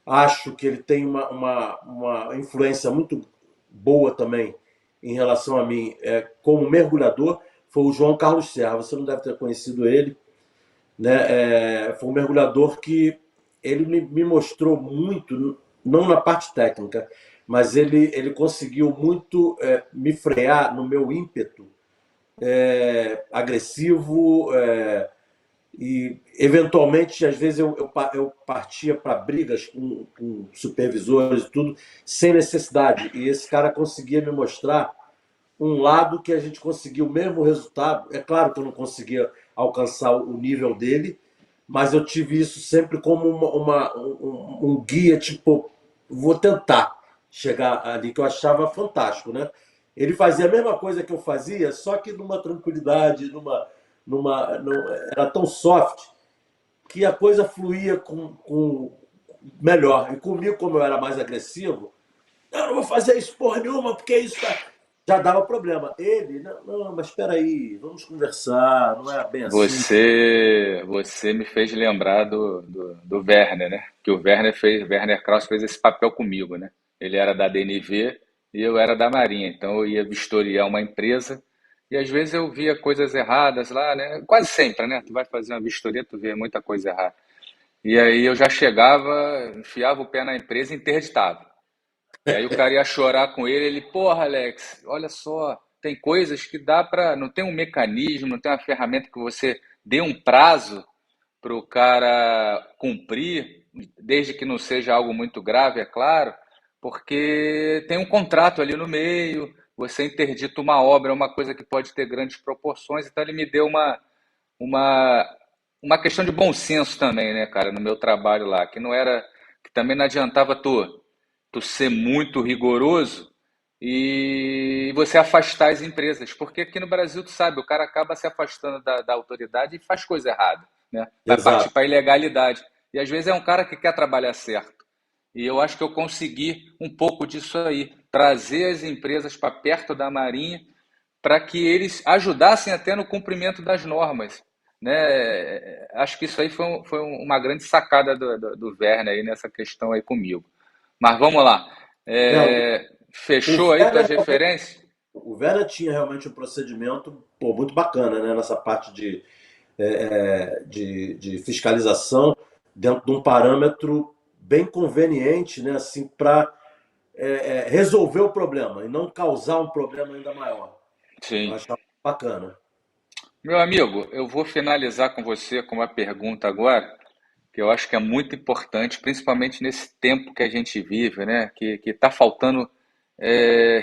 acho que ele tem uma influência muito boa também em relação a mim, como mergulhador, foi o João Carlos Serra. Você não deve ter conhecido ele, né? Foi um mergulhador que ele me mostrou muito, não na parte técnica, mas ele conseguiu muito me frear no meu ímpeto agressivo, e eventualmente às vezes eu partia para brigas com supervisores e tudo sem necessidade, e esse cara conseguia me mostrar um lado que a gente conseguiu o mesmo resultado. É claro que eu não conseguia alcançar o nível dele, mas eu tive isso sempre como um guia, tipo, vou tentar chegar ali, que eu achava fantástico, né? Ele fazia a mesma coisa que eu fazia, só que numa tranquilidade, era tão soft que a coisa fluía com melhor. E comigo, como eu era mais agressivo, não vou fazer isso porra nenhuma, porque isso já dava problema. Ele, não, mas espera aí, vamos conversar, não é bem assim.
Você me fez lembrar do Werner, né? Que o Werner Krauss fez esse papel comigo, né? Ele era da DNV e eu era da Marinha, então eu ia vistoriar uma empresa e às vezes eu via coisas erradas lá, né? Quase sempre, né? Tu vai fazer uma vistoria, tu vê muita coisa errada. E aí eu já chegava, enfiava o pé na empresa e interditava. E aí o cara ia chorar com ele, porra, Alex, olha só, tem coisas que dá para, não tem um mecanismo, não tem uma ferramenta que você dê um prazo para o cara cumprir, desde que não seja algo muito grave, é claro, porque tem um contrato ali no meio, você interdita uma obra, é uma coisa que pode ter grandes proporções, então ele me deu uma, uma questão de bom senso também, né, cara, no meu trabalho lá, que não era, que também não adiantava tu ser muito rigoroso e você afastar as empresas, porque aqui no Brasil, tu sabe, o cara acaba se afastando da autoridade e faz coisa errada, né? Vai partir
Exato.
para a ilegalidade. E às vezes é um cara que quer trabalhar certo. E eu acho que eu consegui um pouco disso aí, trazer as empresas para perto da Marinha para que eles ajudassem até no cumprimento das normas, né? Acho que isso aí foi uma grande sacada do Werner aí nessa questão aí comigo. Mas vamos lá.
É, o
Fechou aí tuas
Werner,
referências?
o Werner tinha realmente um procedimento, pô, muito bacana, né, nessa parte de fiscalização dentro de um parâmetro bem conveniente, né, assim, para resolver o problema e não causar um problema ainda maior. Eu
Sim.
achava bacana.
Meu amigo, eu vou finalizar com você com uma pergunta agora, que eu acho que é muito importante, principalmente nesse tempo que a gente vive, né? Que está faltando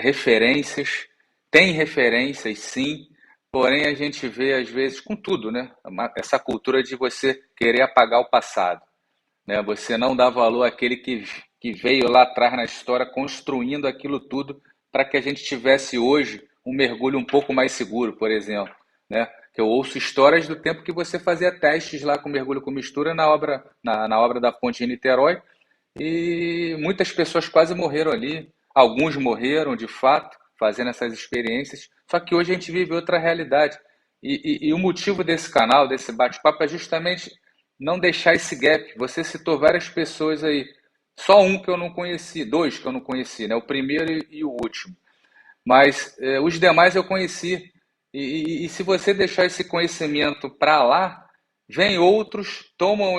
referências, tem referências sim, porém a gente vê às vezes com tudo, né? Essa cultura de você querer apagar o passado, né? Você não dá valor àquele que veio lá atrás na história construindo aquilo tudo para que a gente tivesse hoje um mergulho um pouco mais seguro, por exemplo, né? Que eu ouço histórias do tempo que você fazia testes lá com mergulho com mistura na obra da Ponte de Niterói e muitas pessoas quase morreram ali, alguns morreram de fato fazendo essas experiências, só que hoje a gente vive outra realidade. E o motivo desse canal, desse bate-papo, é justamente não deixar esse gap. Você citou várias pessoas aí, só um que eu não conheci, dois que eu não conheci, né? O primeiro e o último. Mas os demais eu conheci. E se você deixar esse conhecimento para lá, vem outros, tomam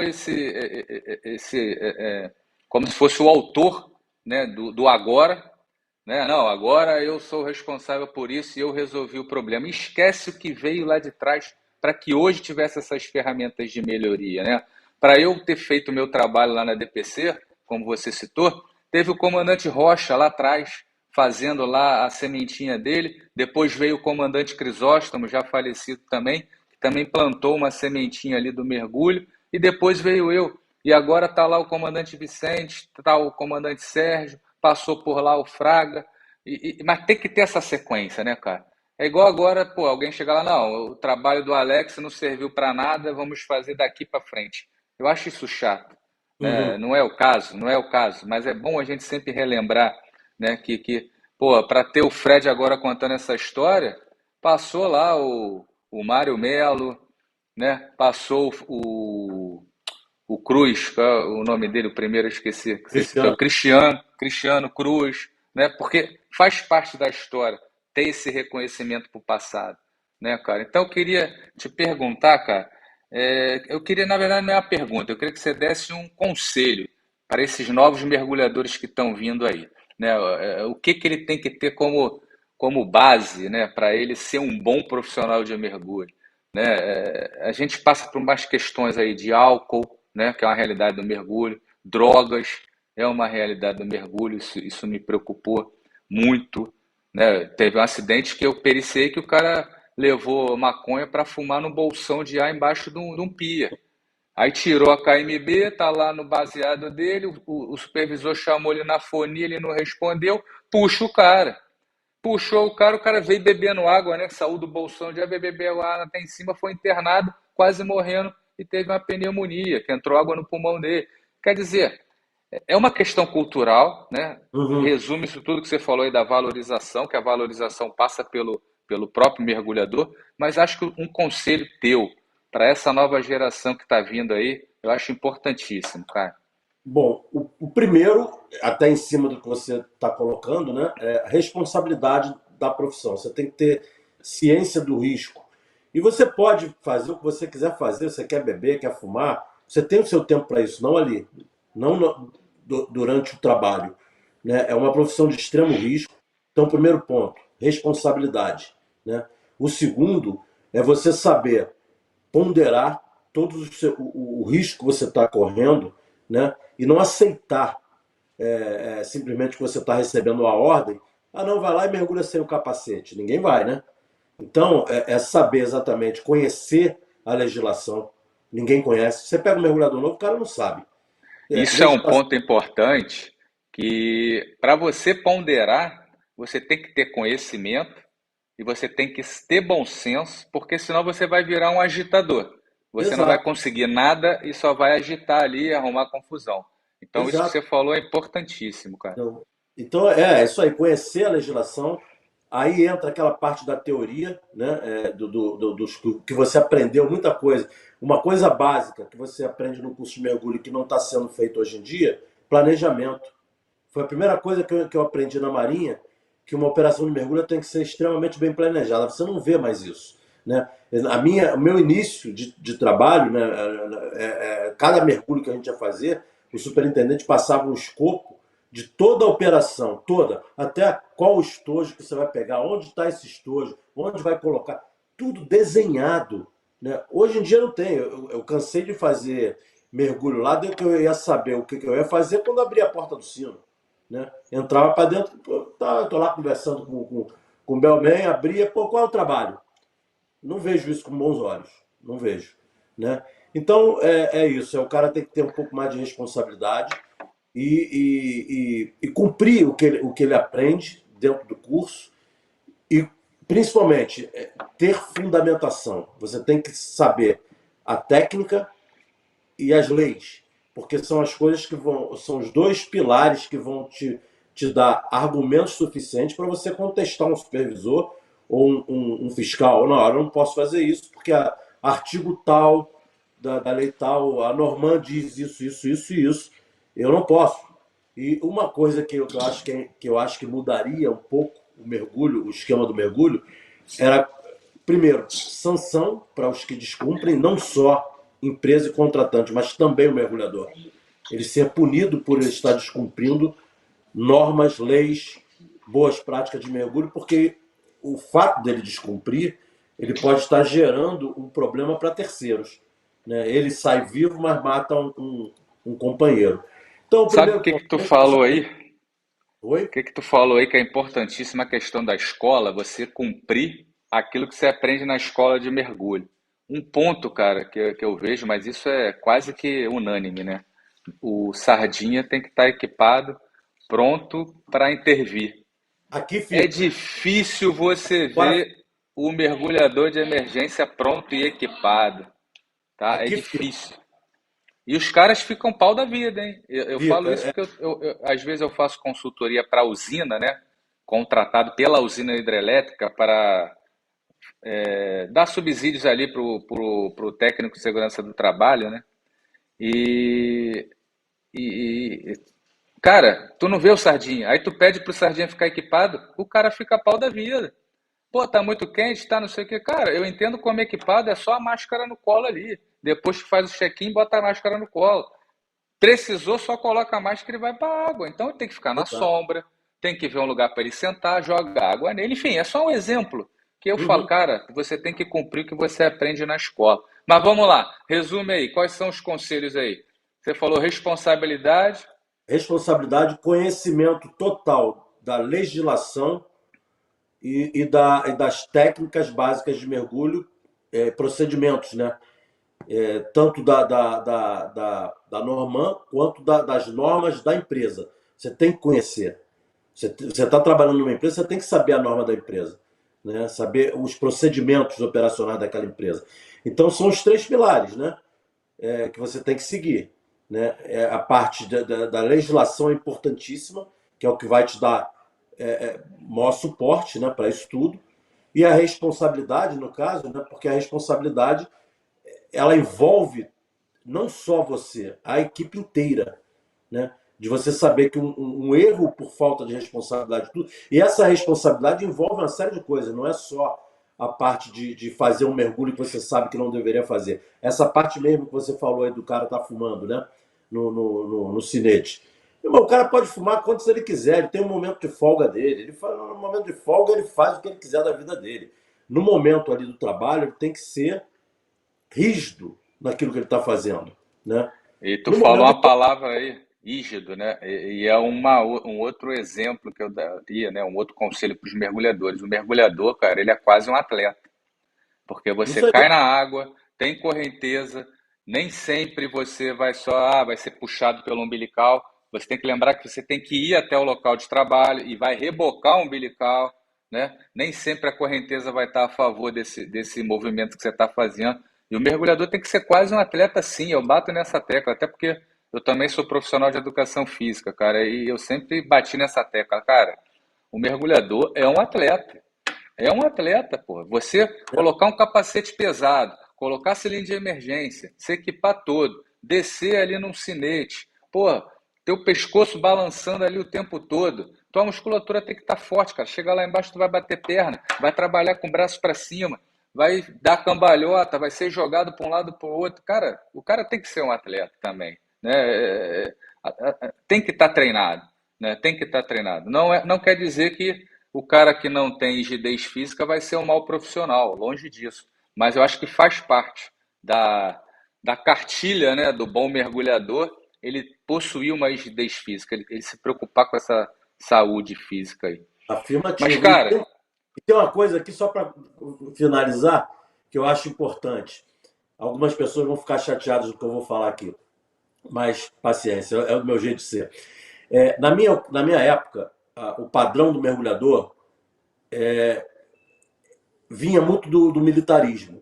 como se fosse o autor, né, do agora, né? Não, agora eu sou responsável por isso e eu resolvi o problema. Esquece o que veio lá de trás para que hoje tivesse essas ferramentas de melhoria, né? Para eu ter feito o meu trabalho lá na DPC, como você citou, teve o comandante Rocha lá atrás, fazendo lá a sementinha dele. Depois veio o comandante Crisóstomo, já falecido também, que também plantou uma sementinha ali do mergulho, e depois veio eu. E agora está lá o comandante Vicente, está o comandante Sérgio, passou por lá o Fraga, mas tem que ter essa sequência, né, cara? É igual agora, pô, alguém chegar lá, não, o trabalho do Alex não serviu para nada, vamos fazer daqui para frente. Eu acho isso chato, né?
Uhum.
Não é o caso, não é o caso, mas é bom a gente sempre relembrar, né, que pô, para ter o Fred agora contando essa história, passou lá o Mário Melo, né? Passou o Cruz, qual é o nome dele, o primeiro eu esqueci, não sei se foi o
Cristiano.
Cristiano Cruz, né? Porque faz parte da história ter esse reconhecimento para o passado, né, cara? Então eu queria te perguntar, cara, eu queria, na verdade, não é uma pergunta, eu queria que você desse um conselho para esses novos mergulhadores que estão vindo aí, né? O que que ele tem que ter como base, né, para ele ser um bom profissional de mergulho, né? A gente passa por umas questões aí de álcool, né, que é uma realidade do mergulho, drogas é uma realidade do mergulho, isso me preocupou muito, né? Teve um acidente que eu periciei que o cara levou maconha para fumar no bolsão de ar embaixo de um pia. Aí tirou a KMB, tá lá no baseado dele, o supervisor chamou ele na fonia, ele não respondeu, puxa o cara. Puxou o cara veio bebendo água, né? Saiu do bolsão, já bebeu água até em cima, foi internado, quase morrendo e teve uma pneumonia, que entrou água no pulmão dele. Quer dizer, é uma questão cultural, né?
Uhum.
Resume isso tudo que você falou aí da valorização, que a valorização passa pelo próprio mergulhador, mas acho que um conselho teu para essa nova geração que está vindo aí, eu acho importantíssimo, cara.
Bom, o primeiro, até em cima do que você está colocando, né, é a responsabilidade da profissão. Você tem que ter ciência do risco. E você pode fazer o que você quiser fazer, você quer beber, quer fumar, você tem o seu tempo para isso, não ali, não durante o trabalho. Né? É uma profissão de extremo risco. Então, primeiro ponto, responsabilidade. Né? O segundo é você saber ponderar todo o risco que você está correndo, né? E não aceitar simplesmente que você está recebendo uma ordem. Ah, não, vai lá e mergulha sem o capacete. Ninguém vai, né? Então, é saber exatamente, conhecer a legislação. Ninguém conhece. Você pega um mergulhador novo, o cara não sabe.
Isso é um
Legislação.
ponto importante que, para você ponderar, você tem que ter conhecimento e você tem que ter bom senso, porque senão você vai virar um agitador. Você não vai
Exato,
conseguir nada e só vai agitar ali e arrumar confusão. Então, isso que
exato.
você falou é importantíssimo, cara.
Então, é isso aí, conhecer a legislação. Aí entra aquela parte da teoria, né? Que você aprendeu muita coisa. Uma coisa básica que você aprende no curso de mergulho que não está sendo feito hoje em dia, planejamento. Foi a primeira coisa que eu aprendi na Marinha, que uma operação de mergulho tem que ser extremamente bem planejada. Você não vê mais isso. Né? O meu início de trabalho, né, cada mergulho que a gente ia fazer, o superintendente passava um escopo de toda a operação, toda, até qual estojo que você vai pegar, onde está esse estojo, onde vai colocar, tudo desenhado. Né? Hoje em dia não tem. Eu cansei de fazer mergulho lá, desde que eu ia saber o que eu ia fazer quando abria a porta do sino. Né? Entrava para dentro, tô lá conversando com o Bellman, abria, pô, qual é o trabalho? Não vejo isso com bons olhos, não vejo. Né? Então é isso, o cara tem que ter um pouco mais de responsabilidade e cumprir o que ele aprende dentro do curso e principalmente ter fundamentação. Você tem que saber a técnica e as leis, porque são as coisas são os dois pilares que vão te dar argumentos suficientes para você contestar um supervisor ou um fiscal. Não, eu não posso fazer isso porque artigo tal da lei tal, a Norman diz isso, isso, isso e isso. Eu não posso. E uma coisa que eu acho que mudaria um pouco o mergulho, o esquema do mergulho, era, primeiro, sanção para os que descumprem, não só empresa e contratante, mas também o mergulhador. Ele ser punido por ele estar descumprindo normas, leis, boas práticas de mergulho, porque o fato dele descumprir, ele pode estar gerando um problema para terceiros. Né? Ele sai vivo, mas mata um companheiro. Então, o
Sabe o
primeiro
que
ponto,
que tu falou aí?
responsabilidade. Oi?
O que que tu falou aí que é importantíssima a questão da escola, você cumprir aquilo que você aprende na escola de mergulho. Um ponto, cara, que eu vejo, mas isso é quase que unânime, né? O Sardinha tem que estar equipado, pronto para intervir.
Aqui
É
fica.
difícil você
Agora,
ver o mergulhador de emergência pronto e equipado, tá? É
aqui fica.
difícil. E os caras ficam pau da vida, hein? Eu
Fica.
falo isso porque às vezes eu faço consultoria para a usina, né? Contratado pela usina hidrelétrica para dar subsídios ali pro técnico de segurança do trabalho, né? E, e, cara, tu não vê o Sardinha. Aí tu pede pro Sardinha ficar equipado, o cara fica pau da vida. Pô, tá muito quente, tá não sei o que. Cara, eu entendo como equipado é só a máscara no colo ali. Depois que faz o check-in, bota a máscara no colo. Precisou, só coloca a máscara e vai para a água. Então tem que ficar na
Exato.
sombra, tem que ver um lugar para ele sentar, joga água nele. Enfim, é só um exemplo que eu falo,
Uhum.
cara, você tem que cumprir o que você aprende na escola. Mas vamos lá, resume aí, quais são os conselhos aí? Você falou responsabilidade,
Responsabilidade, conhecimento total da legislação e das técnicas básicas de mergulho, procedimentos, né? Tanto da Norman quanto das normas da empresa. Você tem que conhecer. Você está trabalhando numa empresa, você tem que saber a norma da empresa, né? Saber os procedimentos operacionais daquela empresa. Então, são os três pilares, né? Que você tem que seguir. Né? A parte da legislação é importantíssima, que é o que vai te dar maior suporte, né, para isso tudo. E a responsabilidade, no caso, né, porque a responsabilidade ela envolve não só você, a equipe inteira, né? De você saber que um erro por falta de responsabilidade, tudo, e essa responsabilidade envolve uma série de coisas, não é só a parte de fazer um mergulho que você sabe que não deveria fazer. Essa parte mesmo que você falou aí do cara tá fumando, né? No cinete. Irmão, o cara pode fumar quantos ele quiser, ele tem um momento de folga dele. Ele faz, no momento de folga, ele faz o que ele quiser da vida dele. No momento ali do trabalho, ele tem que ser rígido naquilo que ele está fazendo, né?
e tu
No
falou
momento
uma
de...
palavra aí, rígido, né? E é um outro exemplo que eu daria, né? Um outro conselho para os mergulhadores. O mergulhador, cara, ele é quase um atleta. Porque você
Isso
cai
aí.
na água, tem correnteza, nem sempre você vai só, vai ser puxado pelo umbilical. Você tem que lembrar que você tem que ir até o local de trabalho e vai rebocar o umbilical, né? Nem sempre a correnteza vai estar a favor desse movimento que você está fazendo. E o mergulhador tem que ser quase um atleta, sim. Eu bato nessa tecla, até porque eu também sou profissional de educação física, cara, e eu sempre bati nessa tecla, cara. O mergulhador é um atleta. É um atleta, pô. Você colocar um capacete pesado, colocar cilindro de emergência, se equipar todo, descer ali num cinete, pô, teu pescoço balançando ali o tempo todo. Tua musculatura tem que estar forte, cara. Chegar lá embaixo, tu vai bater perna, vai trabalhar com o braço para cima, vai dar cambalhota, vai ser jogado para um lado para o outro. Cara, o cara tem que ser um atleta também, né? Tem que estar treinado, né? Tem que estar treinado. Não quer dizer que o cara que não tem rigidez física vai ser um mau profissional, longe disso. Mas eu acho que faz parte da cartilha, né, do bom mergulhador, ele possuir uma rigidez física, ele se preocupar com essa saúde física aí. Mas,
Afirmativo.
cara,
E tem uma coisa aqui, só para finalizar, que eu acho importante. Algumas pessoas vão ficar chateadas do que eu vou falar aqui, mas paciência, é o meu jeito de ser. Na minha época, o padrão do mergulhador vinha muito do militarismo,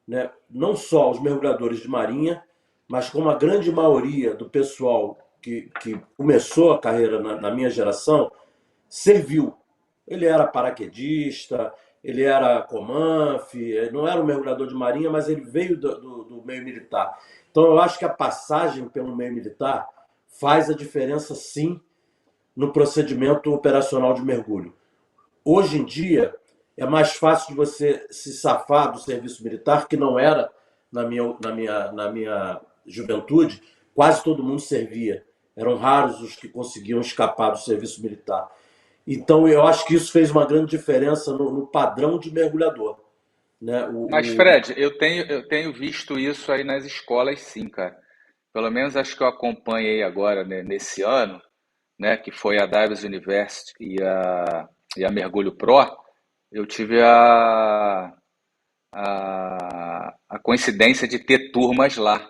né? Não só os mergulhadores de marinha, mas como a grande maioria do pessoal que começou a carreira na minha geração, serviu. Ele era paraquedista, ele era comanf, não era um mergulhador de marinha, mas ele veio do meio militar. Então eu acho que a passagem pelo meio militar faz a diferença sim no procedimento operacional de mergulho. Hoje em dia é mais fácil de você se safar do serviço militar, que não era na minha juventude, quase todo mundo servia. Eram raros os que conseguiam escapar do serviço militar. Então, eu acho que isso fez uma grande diferença no padrão de mergulhador. Né?
mas Fred, eu tenho visto isso aí nas escolas, sim, cara. Pelo menos acho que eu acompanhei agora, né, nesse ano, né, que foi a Divers University e a Mergulho Pro. Eu tive a coincidência de ter turmas lá,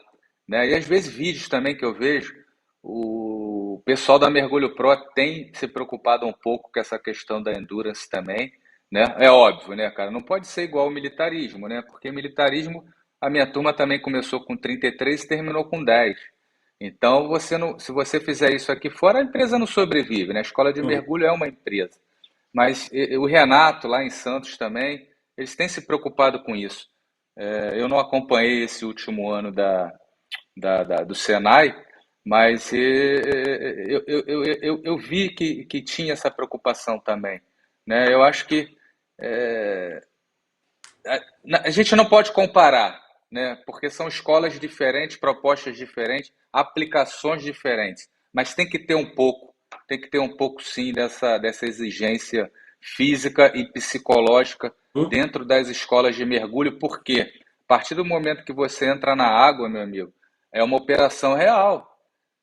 né? E às vezes vídeos também que eu vejo, o pessoal da Mergulho Pro tem se preocupado um pouco com essa questão da endurance também, né? É óbvio, né, cara? Não pode ser igual ao militarismo, né? Porque militarismo, a minha turma também começou com 33 e terminou com 10. Então, você não, se você fizer isso aqui fora, a empresa não sobrevive, né? A escola de
Uhum.
mergulho é uma empresa. Mas o Renato, lá em Santos também, eles têm se preocupado com isso. Eu não acompanhei esse último ano do Senai, mas eu vi que tinha essa preocupação também, né? Eu acho que é, a gente não pode comparar, né? Porque são escolas diferentes, propostas diferentes, aplicações diferentes, mas tem que ter um pouco sim dessa exigência física e psicológica
Uhum.
dentro das escolas de mergulho, porque a partir do momento que você entra na água, meu amigo, é uma operação real.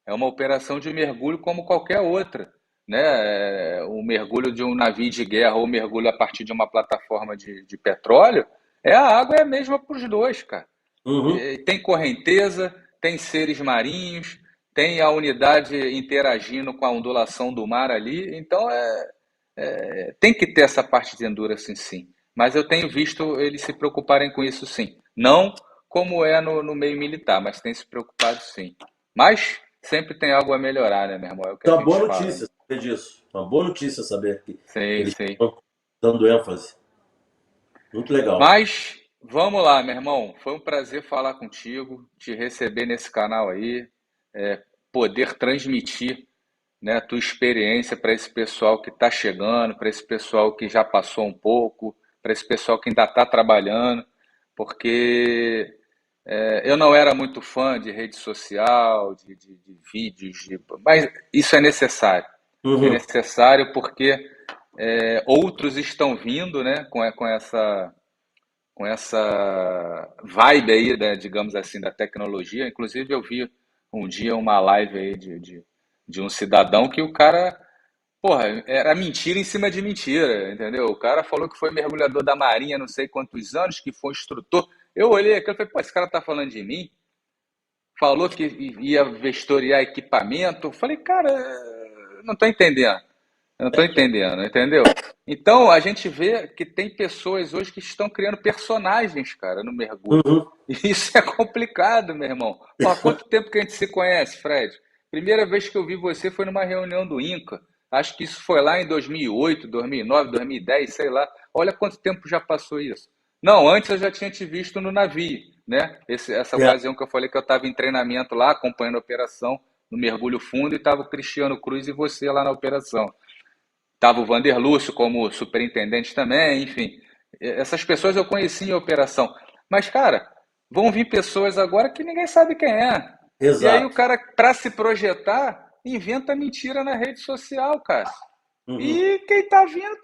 É uma operação de mergulho como qualquer outra, né? O mergulho de um navio de guerra ou o mergulho a partir de uma plataforma de petróleo, a água é a mesma para os dois, cara.
Uhum.
Tem correnteza, tem seres marinhos, tem a unidade interagindo com a ondulação do mar ali, então tem que ter essa parte de endurance sim. Mas eu tenho visto eles se preocuparem com isso sim. Não como é no meio militar, mas tem se preocupado sim. Mas sempre tem algo a melhorar, né, meu irmão? É o que
É
a
uma boa
gente fala, né?
notícia saber disso. Uma boa notícia saber que
Sim,
eles
sim.
estão dando ênfase. Muito legal.
Mas vamos lá, meu irmão. Foi um prazer falar contigo, te receber nesse canal aí, poder transmitir, né, a tua experiência para esse pessoal que está chegando, para esse pessoal que já passou um pouco, para esse pessoal que ainda está trabalhando, porque eu não era muito fã de rede social, de vídeos, mas isso é necessário. É
Uhum.
necessário porque outros estão vindo, né, com essa vibe aí, né, digamos assim, da tecnologia. Inclusive, eu vi um dia uma live aí de um cidadão que o cara, porra, era mentira em cima de mentira, entendeu? O cara falou que foi mergulhador da Marinha não sei quantos anos, que foi instrutor. Eu olhei aquilo e falei, pô, esse cara tá falando de mim? Falou que ia vistoriar equipamento. Eu falei, cara, eu não tô entendendo. Eu não estou entendendo, entendeu? Então, a gente vê que tem pessoas hoje que estão criando personagens, cara, no mergulho.
Uhum.
E isso é complicado, meu irmão. Ó, há quanto tempo que a gente se conhece, Fred? Primeira vez que eu vi você foi numa reunião do INCA. Acho que isso foi lá em 2008, 2009, 2010, sei lá. Olha quanto tempo já passou isso. Não, antes eu já tinha te visto no navio, né? Essa
É,
ocasião que eu falei que eu estava em treinamento lá, acompanhando a operação no mergulho fundo, e estava o Cristiano Cruz e você lá na operação. Tava o Vander Lúcio como superintendente também, enfim. Essas pessoas eu conheci em operação. Mas, cara, vão vir pessoas agora que ninguém sabe quem é. E aí o
exato.
cara, para se projetar, inventa mentira na rede social, cara.
Uhum.
E quem tá vindo,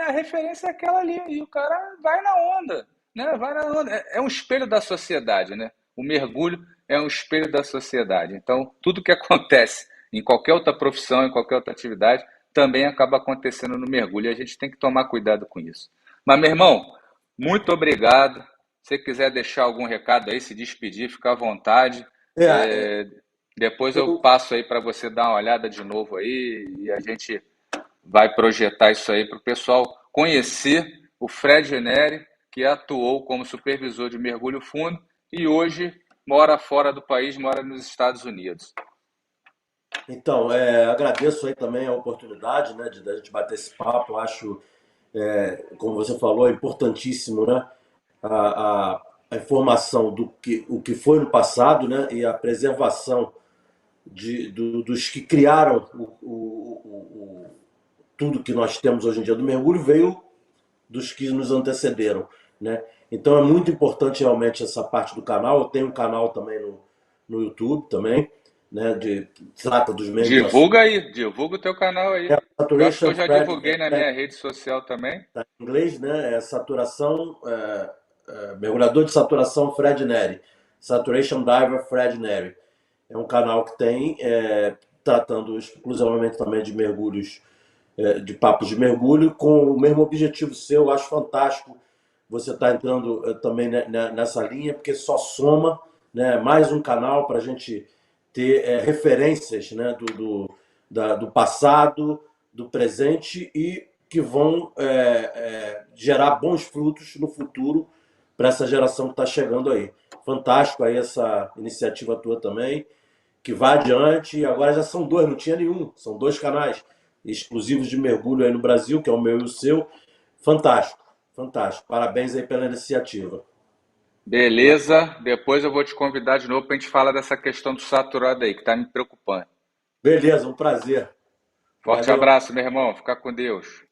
a referência é aquela ali. E o cara vai na onda, né? Vai na onda. É um espelho da sociedade, né? O mergulho é um espelho da sociedade. Então, tudo que acontece em qualquer outra profissão, em qualquer outra atividade, também acaba acontecendo no mergulho. E a gente tem que tomar cuidado com isso. Mas, meu irmão, muito obrigado. Se você quiser deixar algum recado aí, se despedir, fica à vontade.
É,
É, Depois eu
eu,
passo aí para você dar uma olhada de novo aí e a gente vai projetar isso aí para o pessoal conhecer o Fred Neri, que atuou como supervisor de mergulho fundo e hoje mora fora do país, mora nos Estados Unidos.
então, agradeço aí também a oportunidade, né, de da gente bater esse papo. Eu acho, como você falou, é importantíssimo, né, a informação do que, o que foi no passado, né, e a preservação dos que criaram tudo que nós temos hoje em dia do mergulho veio dos que nos antecederam, né? Então é muito importante realmente essa parte do canal. Eu tenho um canal também no YouTube também, né? Trata dos mesmos assuntos.
Divulga aí, divulga o teu canal aí. Que eu acho que
Saturation
eu já
Fred,
divulguei na minha rede social também.
tá em inglês, né? Mergulhador de saturação Fred Neri, Saturation Diver Fred Neri. É um canal que tem tratando exclusivamente também de mergulhos, de papos de mergulho, com o mesmo objetivo seu. Eu acho fantástico você está entrando também nessa linha, porque só soma, né, mais um canal para a gente ter referências, né, do passado, do presente e que vão gerar bons frutos no futuro para essa geração que está chegando aí. Fantástico aí essa iniciativa tua também, que vai adiante. E agora já são dois, não tinha nenhum. São dois canais exclusivos de mergulho aí no Brasil, que é o meu e o seu. Fantástico, fantástico. Parabéns aí pela iniciativa.
Beleza, depois eu vou te convidar de novo para a gente falar dessa questão do saturado aí, que está me preocupando.
Beleza, um prazer.
Forte
Valeu.
abraço, meu irmão. Fica com Deus.